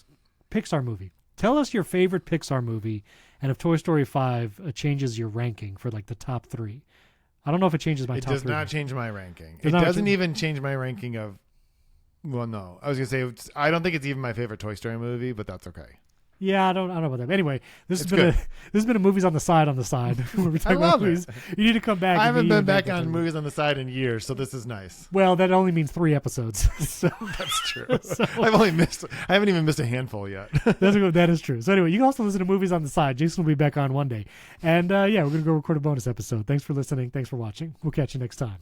Pixar movie. Tell us your favorite Pixar movie, and if Toy Story 5 changes your ranking for like the top 3. I don't know if it changes my top 3. It does not change my ranking. Does It not doesn't change- even change my ranking of, well, no. I was going to say, I don't think it's even my favorite Toy Story movie, but that's okay. Yeah, I don't know about that. But anyway, this It's has been a movies on the side where we talk about love movies. it. You need to come back. I haven't and been back on movies on the side in years, so this is nice. Well, that only means 3 episodes. So That's true. So- I haven't even missed a handful yet. that is true. So anyway, you can also listen to movies on the side. Jason will be back on one day. And yeah, we're going to go record a bonus episode. Thanks for listening. Thanks for watching. We'll catch you next time.